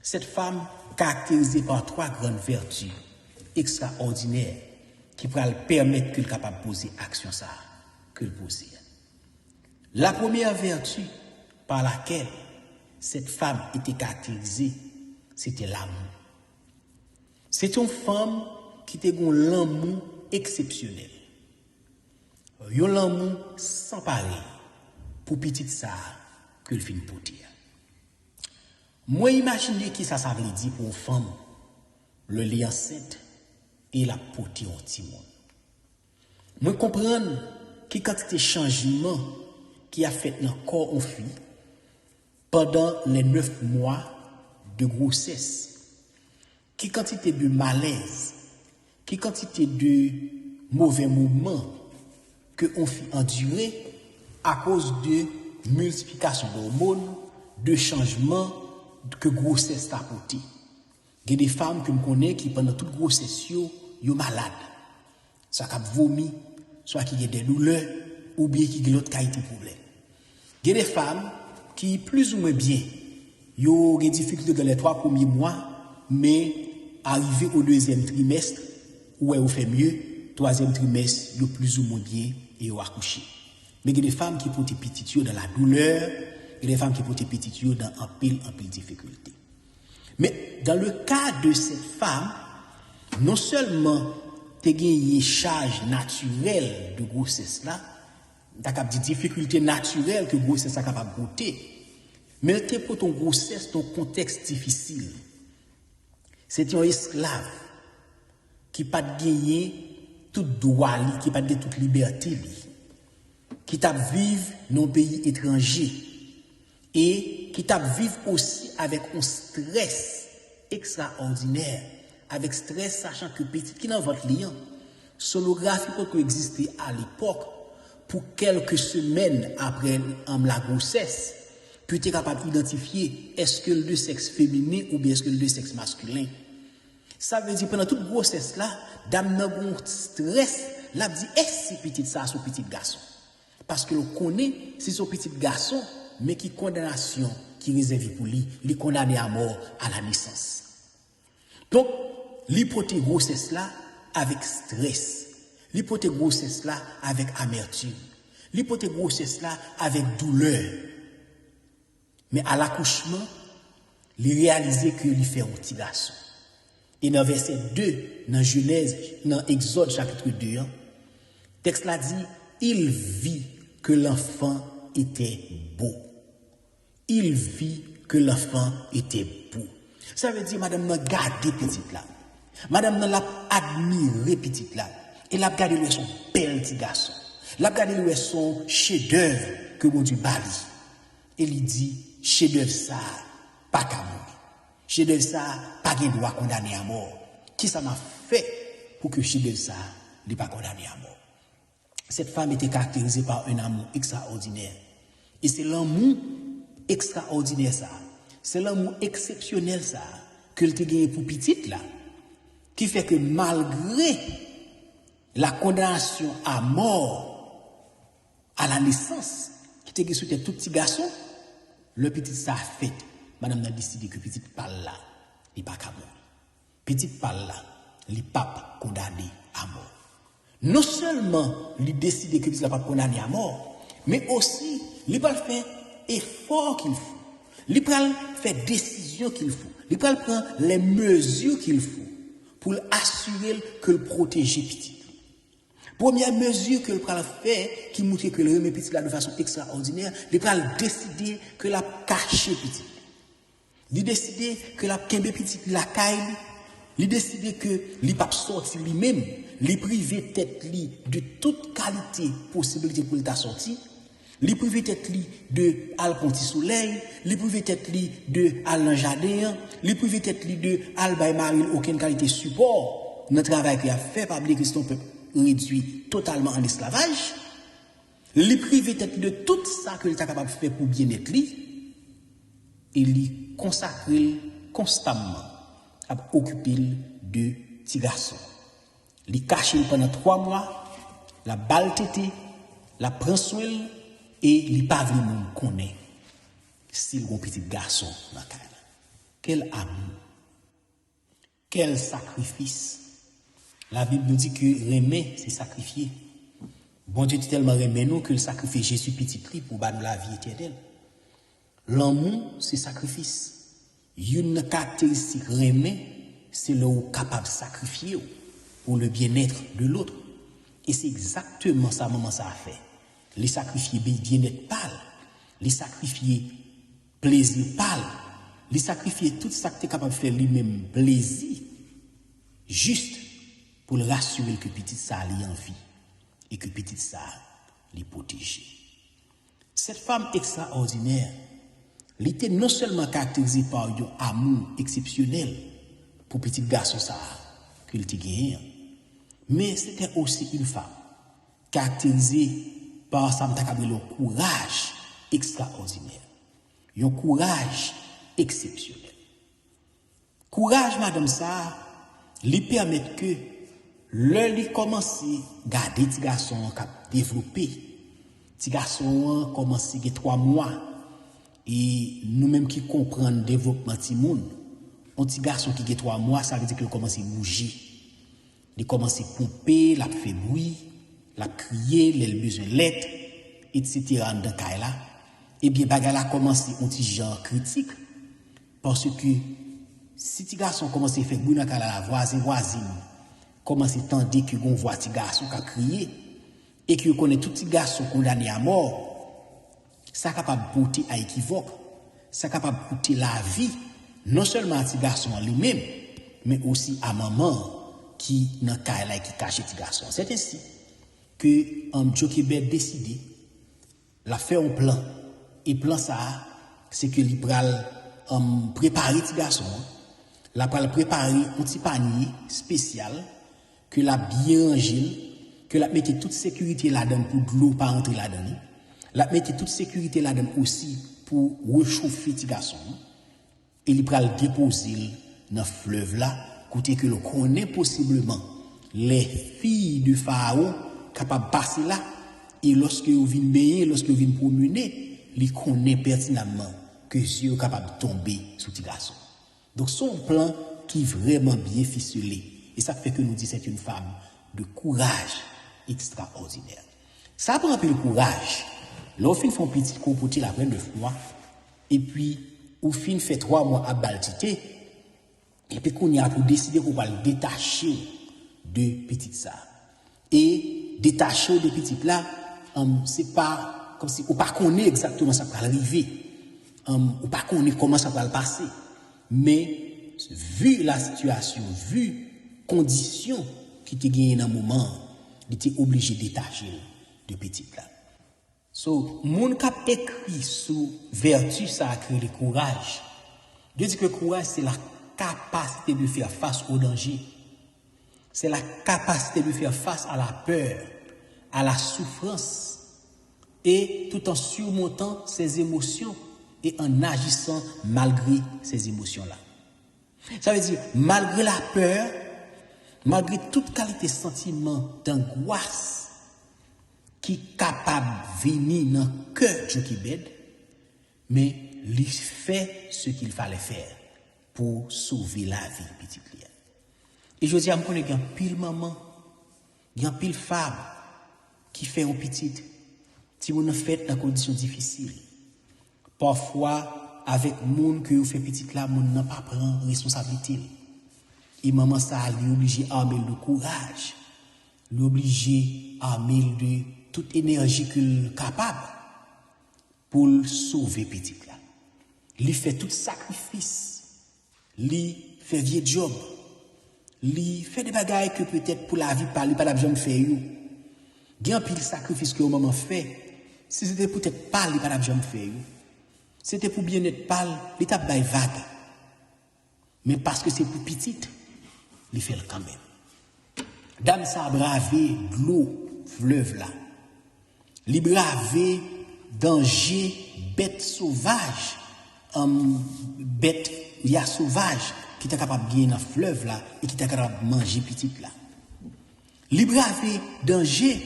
Cette femme caractérisée par 3 grandes vertus extraordinaires qui pourraient permettre qu'elle soit capable de poser action ça que le poser. La première vertu par laquelle cette femme était caractérisée, c'était l'amour. C'est une femme qui était un l'amour exceptionnel. Un l'amour sans pareil pour petite ça que le fin pour dire. Moi imaginer qui ça veut dire pour une femme le lit enceinte et la poter au petit monde. Moi comprendre qui quantité de changement qui a fait dans le corps en fille pendant les 9 mois de grossesse, qui quantité de malaise, qui quantité de mauvais moments que on fit endurer à cause de multiplication d'hormones, de changements que grossesse a apporté. Il y a des femmes que je connais qui pendant toute grossesse sont malades. Ça a vomi, soit qui a des douleurs ou bien qui a l'autre qualité de problème. Il y a des femmes qui plus ou moins bien, ils ont des difficultés dans les 3 premiers mois, mais arrivé au 2e trimestre, où elles fait mieux, 3e trimestre, ils ont plus ou moins bien et ils ont accouché. Mais il y a des femmes qui portent petites dans la douleur, il y a des femmes qui portent petites dans un pile difficulté. Mais dans le cas de cette femme, non seulement tu as une charge naturelle de grossesse là, tu as des difficultés naturelles que grossesse est capable de porter, mais tu as pour ton grossesse, ton contexte difficile. C'est un esclave qui n'a pas gagné tout droit, qui n'a pas gagné toute liberté, qui t'a vivre dans un pays étranger et qui t'a vivre aussi avec un stress extraordinaire, avec stress sachant que petit qui dans votre lien, sonographie peut exister à l'époque pour quelques semaines après la grossesse, puis tu es capable d'identifier est-ce que le sexe féminin ou bien est-ce que le sexe masculin. Ça veut dire pendant toute grossesse là, dame n'a bon stress, là dit est-ce que petit ça son petit garçon. Parce que l'on connaît c'est son petit garçon mais qui condamnation qui réserve pour lui, il est condamné à mort à la naissance. Donc, l'hypothèse grossesse là avec stress, Li pote grossesse là avec amertume. Li pote grossesse là avec douleur. Mais à l'accouchement, il réalisait que il fait un petit garçon. Et dans verset 2, dans Genèse, dans Exode chapitre 2, texte là dit, il vit que l'enfant était beau. Il vit que l'enfant était beau. Ça veut dire, madame n'a gardé petite là. Madame n'a admiré petite là. Et l'a gardé lui son bel petit garçon. L'a gardé lui son chef-d'œuvre que mon Dieu bali. Et il dit, chef-d'œuvre ça, pas qu'à mourir. Chef-d'œuvre ça, pas qu'un droit condamné à mort. Qui ça m'a fait pour que chef-d'œuvre ça, n'est pas condamné à mort? Cette femme était caractérisée par un amour extraordinaire. Et c'est l'amour extraordinaire ça. C'est l'amour exceptionnel ça que le te gagné pour petite là. Qui fait que malgré la condamnation à mort à la naissance, qui te gagné sous tout petit garçon, le petit ça a fait. Madame a décidé que petit parle là, il pas qu'à mort. Petit parle là, il pas condamné à mort. Non seulement il décide que il n'a pas condamné à mort, mais aussi il va faire effort qu'il faut. Il va faire décision qu'il faut. Il va prendre les mesures qu'il faut pour assurer que le protéger petit. Première mesure que le va faire qui montre que le remet petit là de façon extraordinaire, il va décider que la cacher petit. Il décide que la kembe petit la caille. Il décide que il pas sortir lui-même, il privé tête li de toute qualité possibilité pour ta sortie. Il privé tête li de al ponti soleil, il privé tête li de al jardin, il privé tête li de al bay maril aucune qualité support dans travail qu'il a fait par les Christian peuple réduit totalement en esclavage. Il privé tête de tout ça que il est capable de faire pour bien-être li. Il y consacre constamment à occuper de petits garçons. Il cache pendant 3 mois, la balle tété, la prend soin et il pas vraiment connaît s'il est un petit garçon dans la casa. Quel amour, quel sacrifice. La Bible nous dit que remet, c'est sacrifier. Bon Dieu tellement remet nous que le sacrifice Jésus petit prix pour nous la vie éternelle. L'amour, c'est sacrifice. Une caractéristique remet, c'est le capable de sacrifier pour le bien-être de l'autre. Et c'est exactement ça, maman, ça a fait. Les sacrifier bien-être pâle, les sacrifier plaisir pâle, les sacrifier tout ça que tu es capable de faire lui-même plaisir, juste pour le rassurer que petit ça est en vie et que petit ça les protéger. Cette femme extraordinaire, elle était non seulement caractérisée par un amour exceptionnel pour petit garçon ça qu'il était gagné, mais c'était aussi une femme caractérisée par un courage extraordinaire, un courage exceptionnel. Courage, madame ça, lui permet que lui commence à garder petit garçon qui a développé. Petit garçon commence à 3 mois. Et nous-mêmes qui comprenons le développement de monde, un petit garçon qui a 3 mois, ça veut dire qu'il commence à bouger. Il commence à pomper, il fait bruit, il crier, il a besoin de l'aide, etc. dans ce là. Et bien, bagala commence un petit genre critique. Parce que si petit garçon commence à faire bruit dans la voisine, commence à tendre que on voit petit garçon qui a crié, et que connaît tout petit garçon condamné à mort, ça capable de porter à équivoque, ça capable de porter la vie, non seulement à petit garçon lui-même, mais aussi à maman qui dans cas là qui cache petit garçon. C'est ainsi que Jochebed décidé la faire un plan, et plan ça c'est que il pral préparer petit garçon, la pral préparer un petit panier spécial que la bien rangé, que la mette toute sécurité là-dedans pour de l'eau pas entrer là-dedans. La mette toute sécurité là-dedans aussi pour réchauffer petit garçon. Et il va le déposer dans le fleuve là, côté que le connaît possiblement les filles du pharaon capables de passer là. Et lorsque vous venez baigner, lorsque vous venez promener, il connaît pertinemment que Dieu est capable de tomber sur petit garçon. Donc son plan qui est vraiment bien ficelé. Et ça fait que nous disons c'est une femme de courage extraordinaire. Ça prend un peu de courage. Là, on fait un petit compoté après 9 mois, et puis, on fait 3 mois à baltité, et puis qu'on y a pour décider qu'on va le détacher de petit ça. Et détacher de petit là, c'est pas comme si on pas connaît exactement ça va arriver. On pas connaît comment ça va le passer. Mais vu la situation, vu conditions qui te gagné dans un moment, il était obligé de détacher de petit là. So, mon cap écrit sous vertu ça a créé le courage. Dieu dit que le courage c'est la capacité de faire face au danger. C'est la capacité de faire face à la peur, à la souffrance, et tout en surmontant ses émotions et en agissant malgré ces émotions-là. Ça veut dire, malgré la peur, malgré toute qualité de sentiment d'angoisse qui est capable de venir dans le cœur de Jochebed, mais il fait ce qu'il fallait faire pour sauver la vie petite Léa. Et je dis à moi, il y a pile maman, il y a pile femme qui fait un petit, si vous ne faites dans des conditions difficiles. Parfois, avec monde que vous faites petit là, monde n'a pas prend responsabilité. Et maman ça lui obligé à amener le courage, lui obligé à amener de toute énergie qu'il est capable pour sauver petit là. Il fait tout sacrifice, il fait vieux job. Il fait des bagailles que peut-être pour la vie, pas jamais fait. Il y a un pile sacrifice que maman fait. Si c'était peut-être pas, il pas jamais fait. C'était pour bien être pâle, il t'a bail vague. Mais parce que c'est pour petite, il fait le quand même. Dame ça a bravé l'eau, fleuve là. Il bravé danger, bête sauvage, bête, il y a sauvage qui est capable de gagner dans le fleuve là et qui est capable de manger petite là. Il bravé danger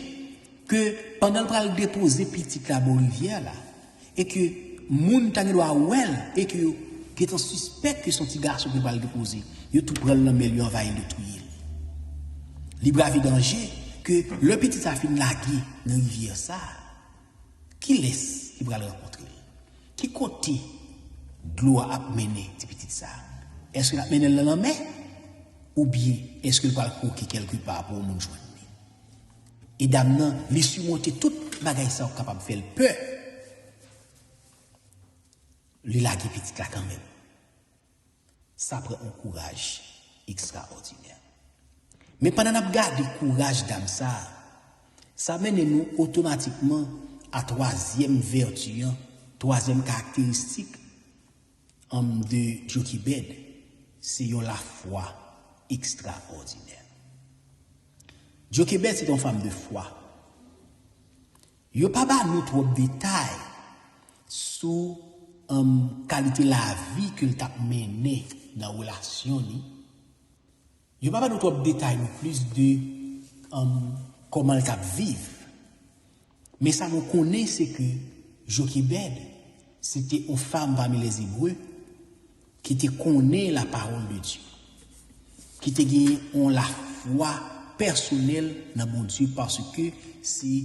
que pendant le déposer petite là dans la rivière là et que moun tang doit well et que qui est suspect que son petit garçon peut pas le déposer, il tout prend le milieu envahir le tuer. Il bravé danger que le petit ça fin laguer dans la rivière ça. Qui laisse qui va le rencontrer? Qui côté de l'eau a mené petit ça? Est-ce qu'il a mené dans la mer ou bien est-ce qu'il va le courir quelque part pour nous joindre? Et d'amener, il surmonter toute bagaille ça capable de faire peur. Le laguer petit là quand même. Ça prend un courage extraordinaire. Mais pendant qu'on garde le courage d'âme ça mène nous automatiquement à troisième vertu, troisième caractéristique de Jochebed, c'est la foi extraordinaire. Jochebed c'est une femme de foi. Il n'y a pas nous trop de détails sur qualité de la vie qu'il a menée dans la relation. Il n'y a pas nous trop de détails, plus de comment elle a vécu. Mais ça nous connaît, c'est que Jochebed, c'était une femme parmi les Hébreux qui te connaît la parole de Dieu, qui te gagne la foi personnelle dans mon Dieu parce que c'est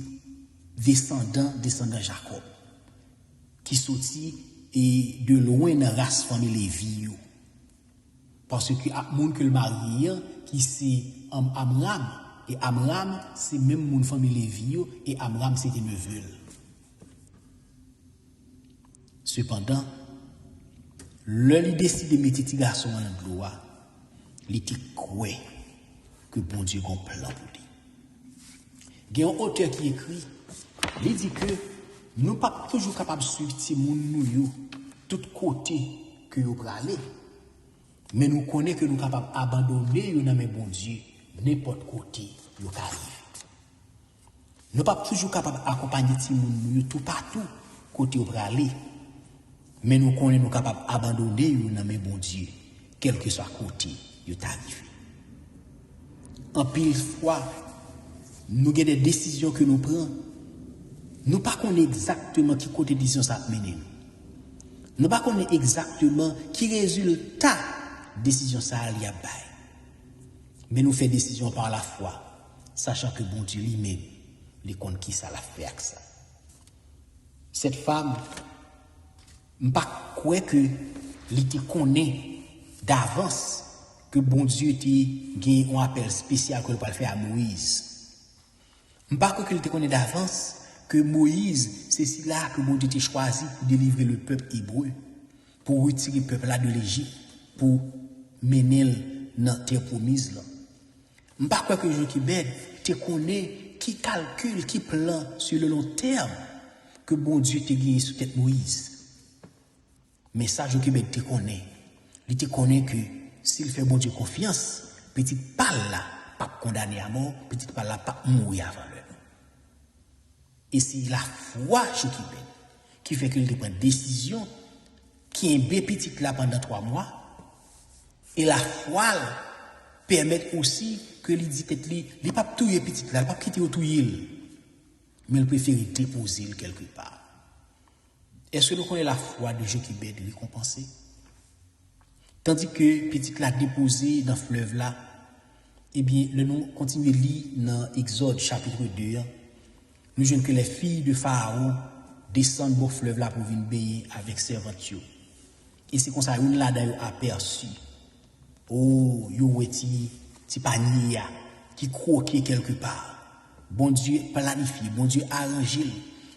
descendant Jacob qui sortit et de loin dans la race famille Lévi. Parce que monde que le mari qui c'est Amram. Et Amram, c'est même mon famille Lévi, et Amram, c'était neveu. Cependant, il décide de mettre petit garçon dans le gloire, il était croit que bon Dieu a un plan pour lui. Il y a un auteur qui écrit, il dit que nous ne sommes pas toujours capables de suivre ces gens, tout côté que nous aller, mais nous connaissons que nous sommes capables d'abandonner dans bon Dieu. N'importe côté, il arrive. Nous ne sommes pas toujours capables d'accompagner les gens tout partout, côté où aller. Mais nous connaissons nous capables d'abandonner dans mes bon Dieu, quel que soit côté, il arrive. En pile fois, nous avons des décisions que nous prenons. Nous ne connaissons pas exactement qui côté de décision ça mène. Nous ne connaissons pas exactement qui résultat de décision ça y a. Mais nous faisons décision par la foi. sachant que bon Dieu lui-même, les compte qui ça l'a fait avec ça. Cette femme, je pas croire que l'été connaît d'avance que bon Dieu te gagne un appel spécial que le pas faire à Moïse. Je pas croire que l'été connaît d'avance que Moïse, c'est là que bon Dieu t'a choisi pour délivrer le peuple hébreu, pour retirer le peuple là de l'Égypte, pour mener dans la terre promise là. Je ne sais pas que Jochebed te connaît, qui calcule, qui plan sur le long terme que bon Dieu te gagné sur tête Moïse. Mais ça, Jochebed te connaît. Il te connaît que s'il fait bon Dieu confiance, petite balle là, pas condamné à mort, petite balle là, pas mourir avant l'heure. Et c'est la foi Jochebed qui fait qu'il prend une décision, qui est petite là pendant 3 mois, et la foi permet aussi que il dit tête li, il pas touyer petit là, il pas quitter au touyer, mais il préfère déposer quelque part. Est-ce que nous connaissons la foi de Jochebed récompensée? Tandis que petit là déposé dans le fleuve là, eh bien, le nom continue lire dans Exode chapitre 2, nous voyons que les filles de Pharaon descendent au fleuve là pour venir baigner avec servantes. Et c'est comme ça une là d'ailleurs aperçu. Oh, yo ti panier qui croquait quelque part. Bon Dieu planifie, bon Dieu arrange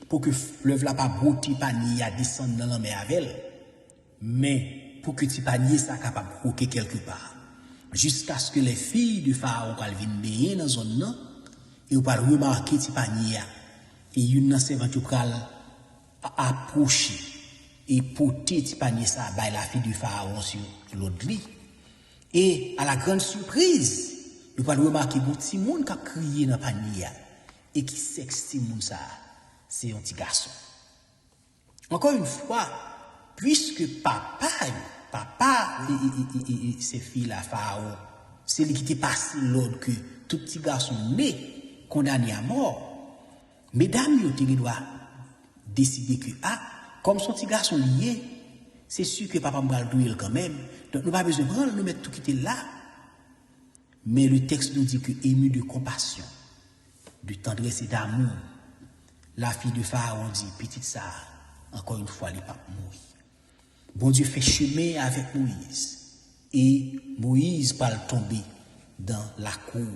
pour que fleuve là pas broter panier à descendre dans la mer avec elle. Mais pour que ti panier ça capable croquer quelque part. Jusqu'à ce que les filles de Pharaon viennent baigner dans zone là et on va remarquer ti panier et une servante pral approcher et porter ti panier ça by la fille de Pharaon sur l'autre lit. Et à la grande surprise, nous allons remarquer que petit monde qui a crié dans le panier et qui s'estime ça, c'est un petit garçon. Encore une fois, puisque papa et ses filles la Pharaon, c'est lui qui était passé l'ordre que tout petit garçon né condamné à mort. Mesdames, ils doivent décider que comme son petit garçon lié, c'est sûr que papa va le douiller quand même. Donc, nous n'avons pas besoin de prendre, nous mettre tout quitter là. Mais le texte nous dit que, ému de compassion, de tendresse et d'amour, la fille de Pharaon dit, petite ça, encore une fois, les papes mourir. Bon Dieu fait chemin avec Moïse. Et Moïse va tomber dans la cour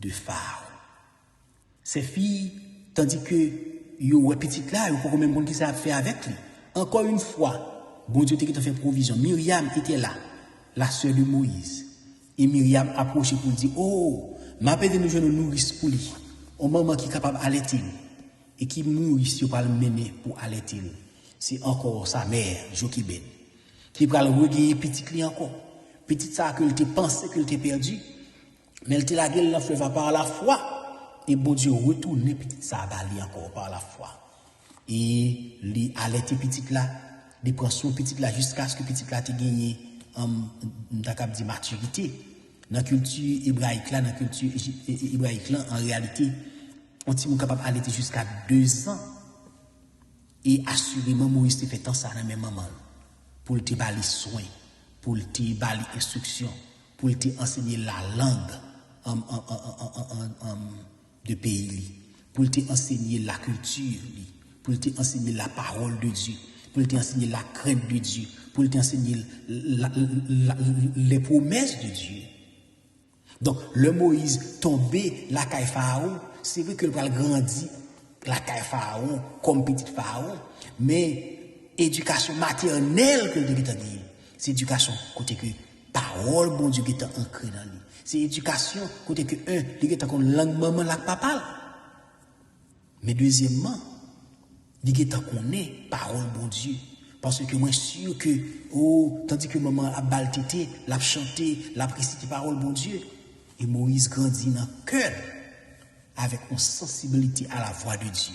de Pharaon. Ces filles, tandis que, yo, petite là, il faut même bon qui ça fait avec lui. Encore une fois, bon Dieu t'a fait provision. Myriam était là, la sœur de Moïse. Et Myriam approchait pour dire, oh, m'a pète nous jeunes nourrice pour lui. Un maman qui est capable d'allaiter et qui mourit si on pas le mener pour allaiter. C'est encore sa mère, Jochebed, qui va le regarder petit client encore. Petit ça que tu pensais que tu perdu, mais elle te la gueule dans le fleuve par la foi. Et bon Dieu retourne petit ça bali encore par la foi. Et lui allaiter petit là. Il prend son petit là jusqu'à ce que petit là ait gagné maturité. Dans la culture hébraïque là, en réalité, on est capable d'allaiter jusqu'à 2 ans. Et assurément, Moïse te fait tant ça dans même moment. Pour te bali soin, pour te bali instruction, pour te enseigner la langue de pays, pour te enseigner la culture, pour te enseigner la parole de Dieu, pour t'enseigner la crainte de Dieu, pour t'enseigner les promesses de Dieu. Donc, le Moïse tombé la caille Pharaon, c'est vrai que le va grandir la caille Pharaon comme petit Pharaon, mais éducation maternelle que le Dieu t'a dit, c'est éducation côté que parole bon Dieu qui est ancré dans lui. C'est éducation côté que il est en langue maman la papa. Mais deuxièmement, il est en connaît parole bon Dieu. Parce que moi, je suis sûr que, tandis que maman a baltété, l'a chanté, l'a récité parole bon Dieu, et Moïse grandit dans le cœur avec une sensibilité à la voix de Dieu.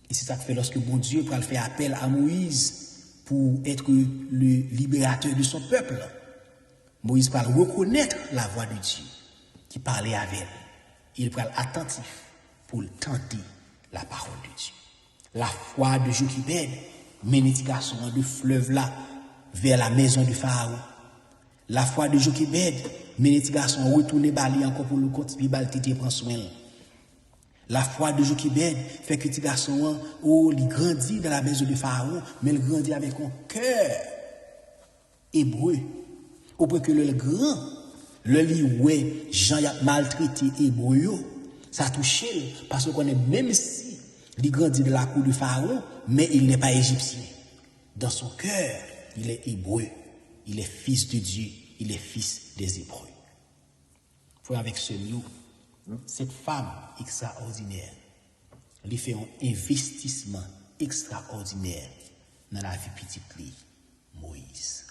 Et c'est ça que fait lorsque bon Dieu va faire appel à Moïse pour être le libérateur de son peuple. Moïse va reconnaître la voix de Dieu qui parlait avec elle. Il va être attentif pour tenter la parole de Dieu. La foi de Jochebed mène les garçons de fleuve là vers la maison de Pharaon. La foi de Jochebed, mais les petits garçons retournent bali encore pour le continuer bal tété prend soin. La foi de Jochebed fait que les petits garçons il grandit dans la maison de Pharaon, mais il grandit avec un cœur hébreu. Au point que le grand, le lit ouais, Jean a maltraité hébreu, ça touche parce qu'on est même si il grandit de la cour de Pharaon, mais il n'est pas égyptien. Dans son cœur, il est hébreu. Il est fils de Dieu. Il est fils des Hébreux. Faut avec ce nous, cette femme extraordinaire, lui fait un investissement extraordinaire dans la vie petite Moïse.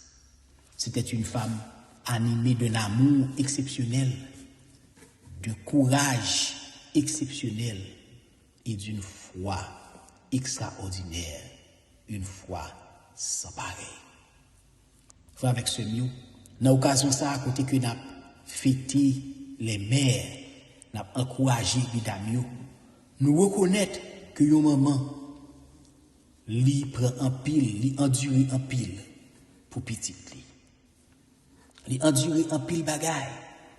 C'était une femme animée d'un amour exceptionnel, d'un courage exceptionnel et d'une foi extraordinaire, une foi sans pareil. Faut avec ce nous, dans l'occasion ça, à côté que nous avons fêté les mères, nous avons encouragé les dames, nous reconnaître que un maman, lui prend en pile, lui endure en pile pour petit li. Lui endure en pile bagaille,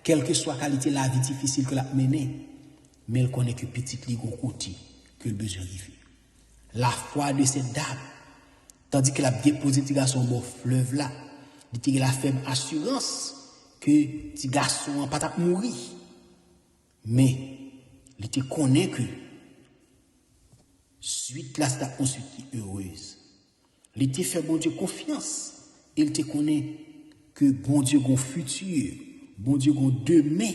quelle que soit la qualité de la vie difficile que l'a menée, mais elle connaît que petit li gon côté que le besoin arrive. La foi de cette dame, tandis qu'elle a déposé petit garçon au fleuve là, il a la faible assurance que petit garçon pas t'a mourir. Mais il te connaît que suite là c'est une suite heureuse. Il te fait bon Dieu confiance. Il te connaît que bon Dieu a un futur, bon Dieu a un demain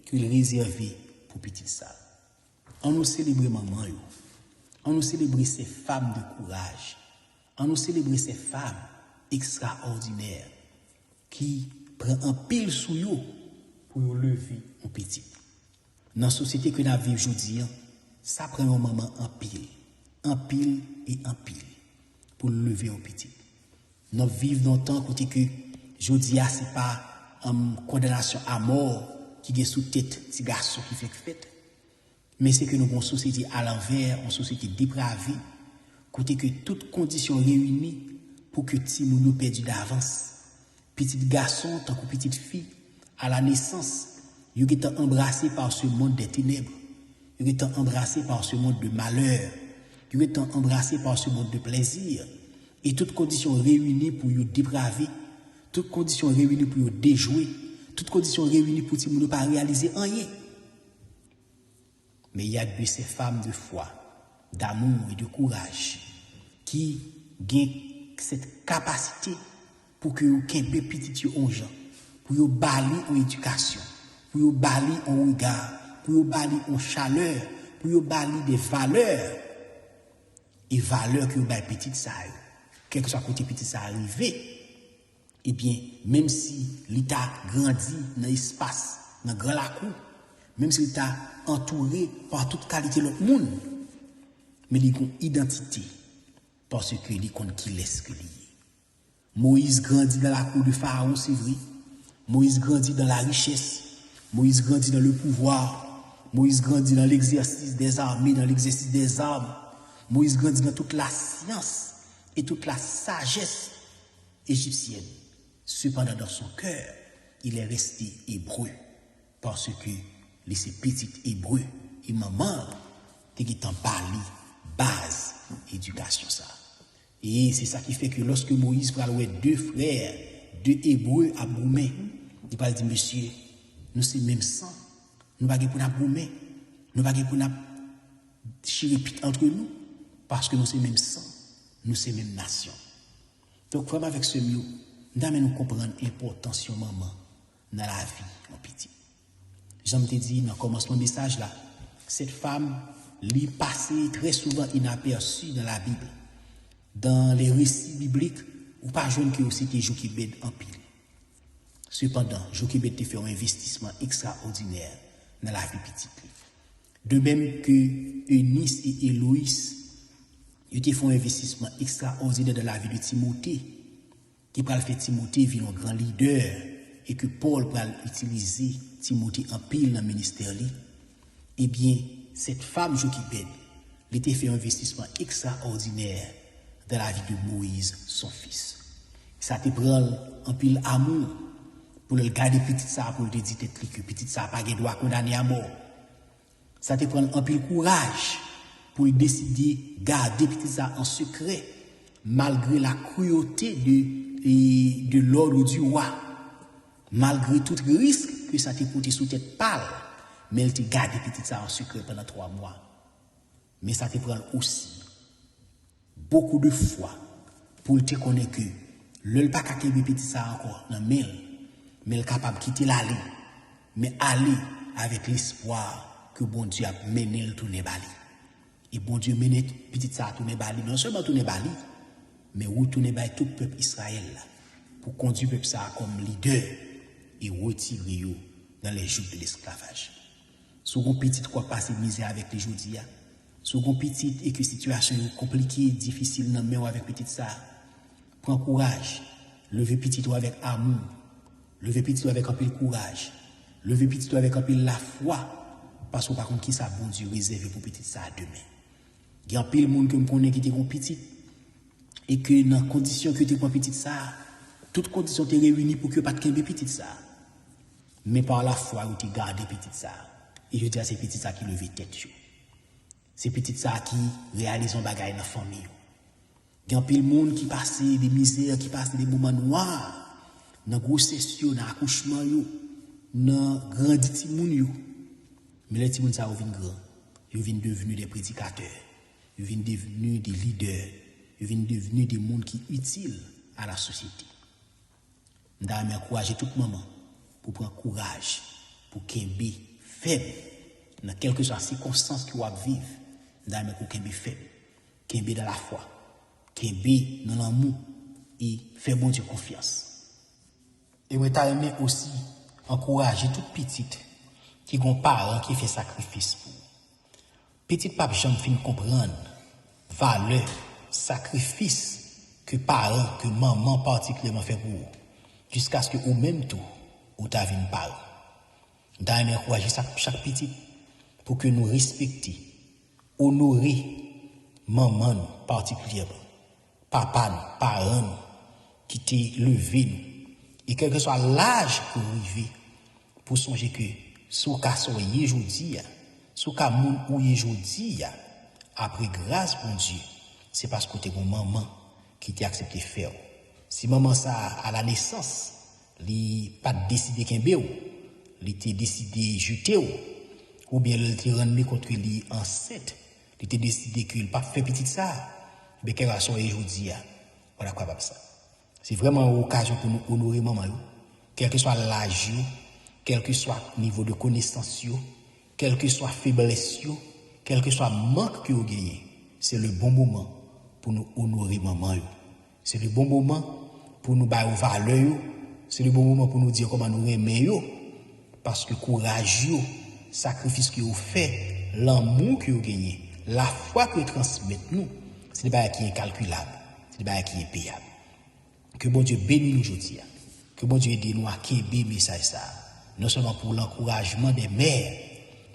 qu'il réservé pour petit ça. On nous célèbre maman yo. On nous célèbre ces femmes de courage. On nous célèbre ces femmes extraordinaires qui prennent un pile sous eux pour lever un petit. Dans la société que nous vivons aujourd'hui, ça prend un moment en pile et en pile pour lever un petit. Nous vivons dans le temps côté que aujourd'hui c'est pas une condamnation à mort qui est sous tête petit garçon qui fait fête, mais c'est que nous avons une société à l'envers, une société dépravée, côté que toutes conditions réunies pour que petit nous perdu d'avance. Petit garçon tant que petite fille à la naissance, ils étaient embrassés par ce monde des ténèbres, ils étaient embrassés par ce monde de malheur, ils étaient embrassés par ce monde de plaisir, et toutes conditions réunies pour nous dépraver, toutes conditions réunies pour nous déjouer, toutes conditions réunies pour nous ne pas réaliser rien. Mais il y a de ces femmes de foi, d'amour et de courage qui ont cette capacité pour que vous ayez petit en gens, pour vous bali en éducation, pour vous bali en regard, pour vous bali en chaleur, pour vous bali des valeurs, et valeurs que vous avez petit ça, quel que soit côté petit ça arrivé, eh bien, même si l'État grandit dans l'espace, dans grand la cour, même si l'État entouré par toute qualité de l'autre monde, mais il a une identité, parce que il compte qui laisse que lié. Moïse grandit dans la cour de Pharaon, c'est vrai. Moïse grandit dans la richesse. Moïse grandit dans le pouvoir. Moïse grandit dans l'exercice des armées, dans l'exercice des armes. Moïse grandit dans toute la science et toute la sagesse égyptienne. Cependant, dans son cœur, il est resté hébreu. Parce que les petits hébreux et maman, qui est en parler, base, éducation ça. Et c'est ça qui fait que lorsque Moïse va louer deux frères, deux hébreux à Boumé, il va dire, monsieur, nous sommes même sang. Nous ne pouvons pas nous broumer. Nous ne pouvons pas chirer entre nous. Parce que nous sommes même sang. Nous sommes même nation. Donc, vraiment avec ce mieux, nous comprendre l'importance de maman dans la vie en petit. J'aime te dire dans le commencement du message là, cette femme lui passait très souvent inaperçue dans la Bible. Dans les récits bibliques, ou pas jeune que c'était Jochebed en pile. Cependant, Jochebed a fait un investissement extraordinaire dans la vie petite. De même que Eunice et Héloïse, ils ont fait un investissement extraordinaire dans la vie de Timothée, qui va faire Timothée vivre un grand leader, et que Paul va utiliser Timothée en pile dans le ministère. Eh bien, cette femme Jochebed, elle a fait un investissement extraordinaire dans la vie de Moïse, son fils. Ça te prend un pile amour, pour le garder petit ça, pour le dire que petit ça pas droit condamné à mort. Ça te prend un pile courage pour décider garder petit ça en secret, malgré la cruauté de l'ordre du roi, malgré tout risque que ça te porté sous tête pâle, mais elle te garde petit ça en secret pendant 3 mois. Mais ça te prend aussi beaucoup de foi pour te connaître que le pas qu'à petit ça encore dans mais elle est capable de quitter l'allée, mais aller avec l'espoir que bon Dieu a mené le tourner Bali. Et bon Dieu mené petit ça à tourner Bali, non seulement tourner Bali, mais retourner Bali tout le peuple Israël là, pour conduire le peuple ça comme leader et retirer dans les jours de l'esclavage. Si vous petit quoi passer misère avec les jours d'hier, si vous petit et que situation compliquée, difficile non mais avec petit ça, prends courage, levez petit avec amour, levez petit avec un peu de courage, levez petit avec un peu de la foi, parce que par contre qui ça bon Dieu réservé pour petit ça demain. Il y a un peu de monde que me connaît qui était petit et que dans condition que tu prends petit ça, toutes conditions te réunies pour que pas de petit ça. Mais par la foi où tu gardes petit ça, et je dis à ces petits ça qui levent tête. C'est petit ça qui réalise un bagage dans la famille. Il y a un peu de monde qui passe des misères, qui passe des moments noirs, dans la grossesse, dans l'accouchement, dans la grandité. Mais les petits gens, ça viennent grand. Ils viennent devenir des prédicateurs. Ils viennent devenir des leaders. Ils viennent devenir des gens qui sont utiles à la société. Je vais encourager toute maman pour prendre courage, pour qu'elle soit faible, dans quelle que soit la circonstance qu'il va vivre. Je vais encourager qu'elle soit faible, qu'elle soit dans la foi, qu'elle soit dans l'amour et faire bon Dieu confiance. Et je vais aussi encourager toute petite qui ont parents qui fait sacrifice pour. Petite pape Jean fin comprendre valeur, sacrifice que parents, que maman particulièrement fait pour vous, jusqu'à ce que ou même tout, ou ta vie parle. D'ailleurs, encourager chaque petite pour que nous respections, honorer maman particulièrement, papa, parents qui t'est levé nous. Et quel que soit l'âge que vous vivez, pour songer que sous cas soyez aujourd'hui, sous cas moun ou aujourd'hui, après grâce bon Dieu, c'est parce que t'es une maman qui t'a accepté faire. Si maman ça à la naissance, li pas décidé qu'un béou, li t'a décidé jeter ou bien il t'a rendu contre lui enceinte, il t'a décidé qu'il pas fait petit ça, mais quelle raison aujourd'hui, voilà quoi comme ça. C'est vraiment une occasion pour nous honorer maman, quel que soit l'âge, quel que soit le niveau de connaissance, quel que soit la faiblesse, quel que soit le manque que vous gagnez. C'est le bon moment pour nous honorer maman. C'est le bon moment pour nous bailler aux valeurs. C'est le bon moment pour nous dire comment nous aimer. Parce que courage, sacrifice que vous faites, l'amour que vous gagnez, la foi que vous transmettez nous, c'est des choses qui est incalculable, c'est des choses qui est payable. Que bon Dieu bénisse nous aujourd'hui. Que bon Dieu aide nous à kébé message ça. Non seulement pour l'encouragement des mères,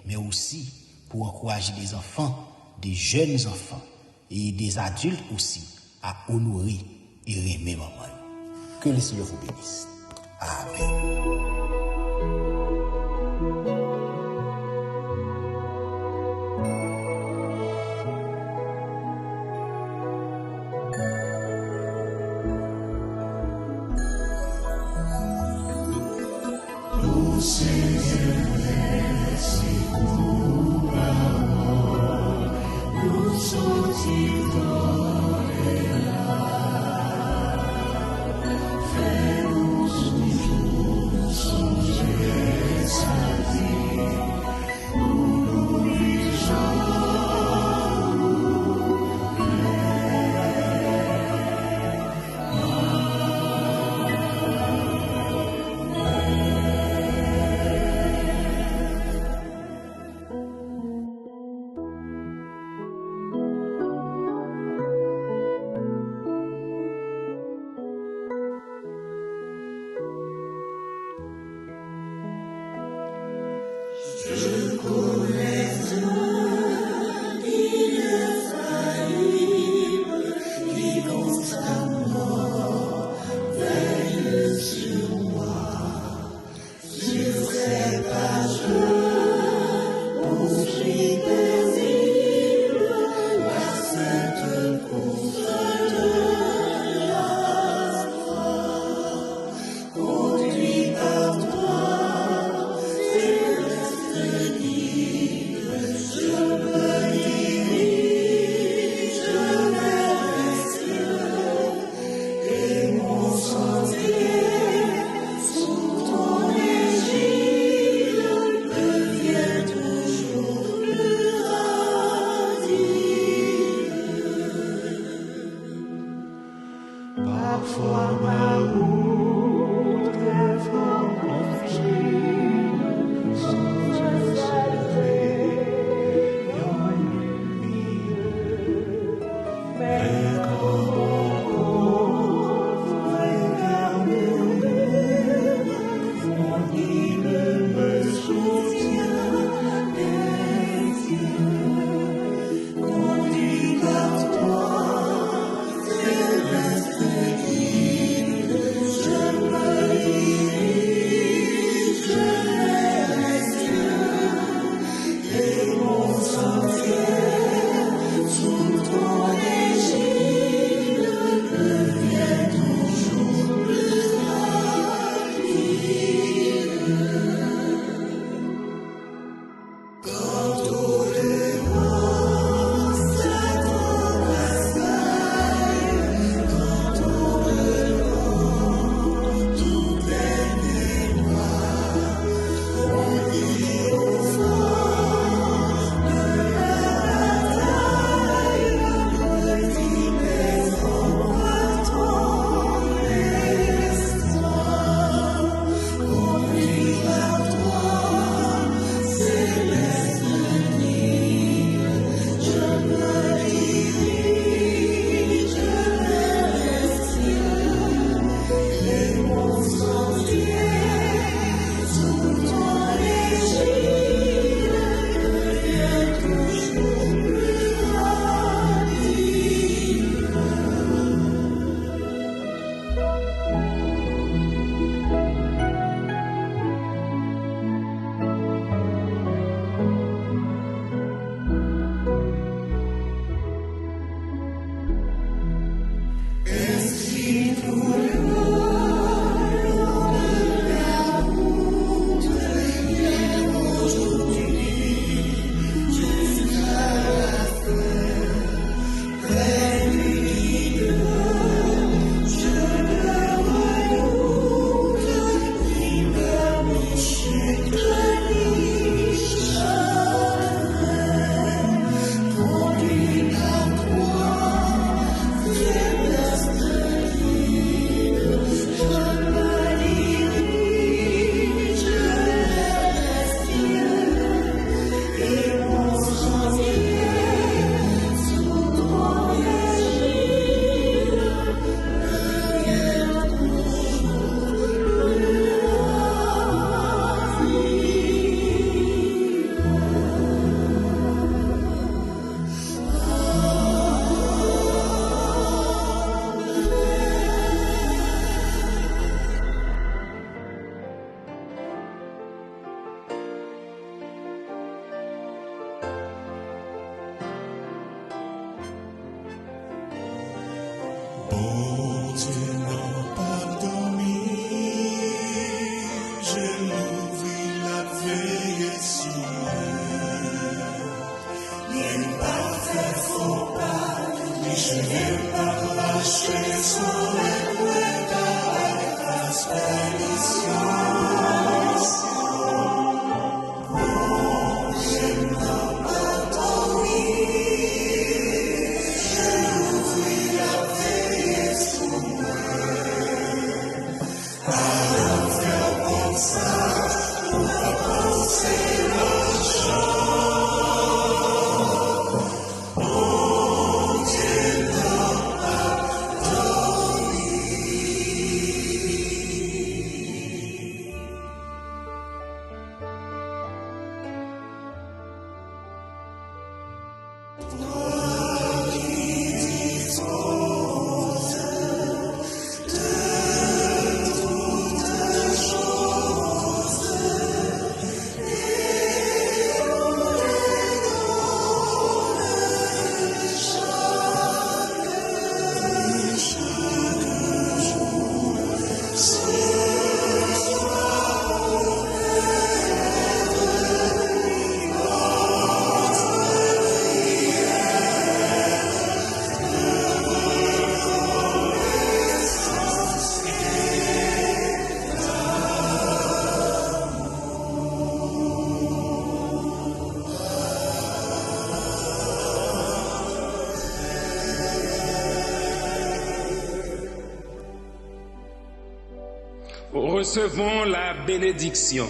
mais aussi pour encourager des enfants, des jeunes enfants et des adultes aussi à honorer et aimer maman. Que le Seigneur vous bénisse. Amen. Parfois ma route est fort compliquée, sans espérer un milieu. Mais quand mon corps éternel, mon guide me soutient des yeux, conduit vers toi. Bon Dieu n'a pas dormi, je l'ouvris la veille si les parfaits faux pas, les cheveux par lâcher sur les couettes avec grâce Bon Dieu n'a pas dormi, je l'ouvris la veille sous moi. recevons la bénédiction.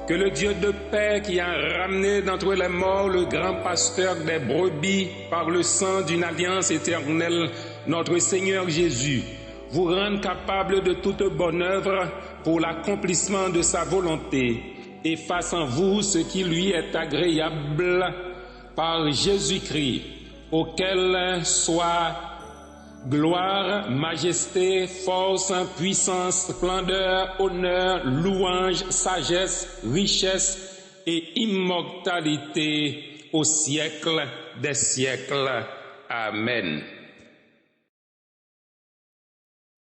Que le Dieu de paix qui a ramené d'entre les morts le grand pasteur des brebis par le sang d'une alliance éternelle, notre Seigneur Jésus, vous rende capable de toute bonne œuvre pour l'accomplissement de sa volonté et fasse en vous ce qui lui est agréable par Jésus-Christ, auquel soit gloire, majesté, force, puissance, splendeur, honneur, louange, sagesse, richesse et immortalité au siècle des siècles. Amen.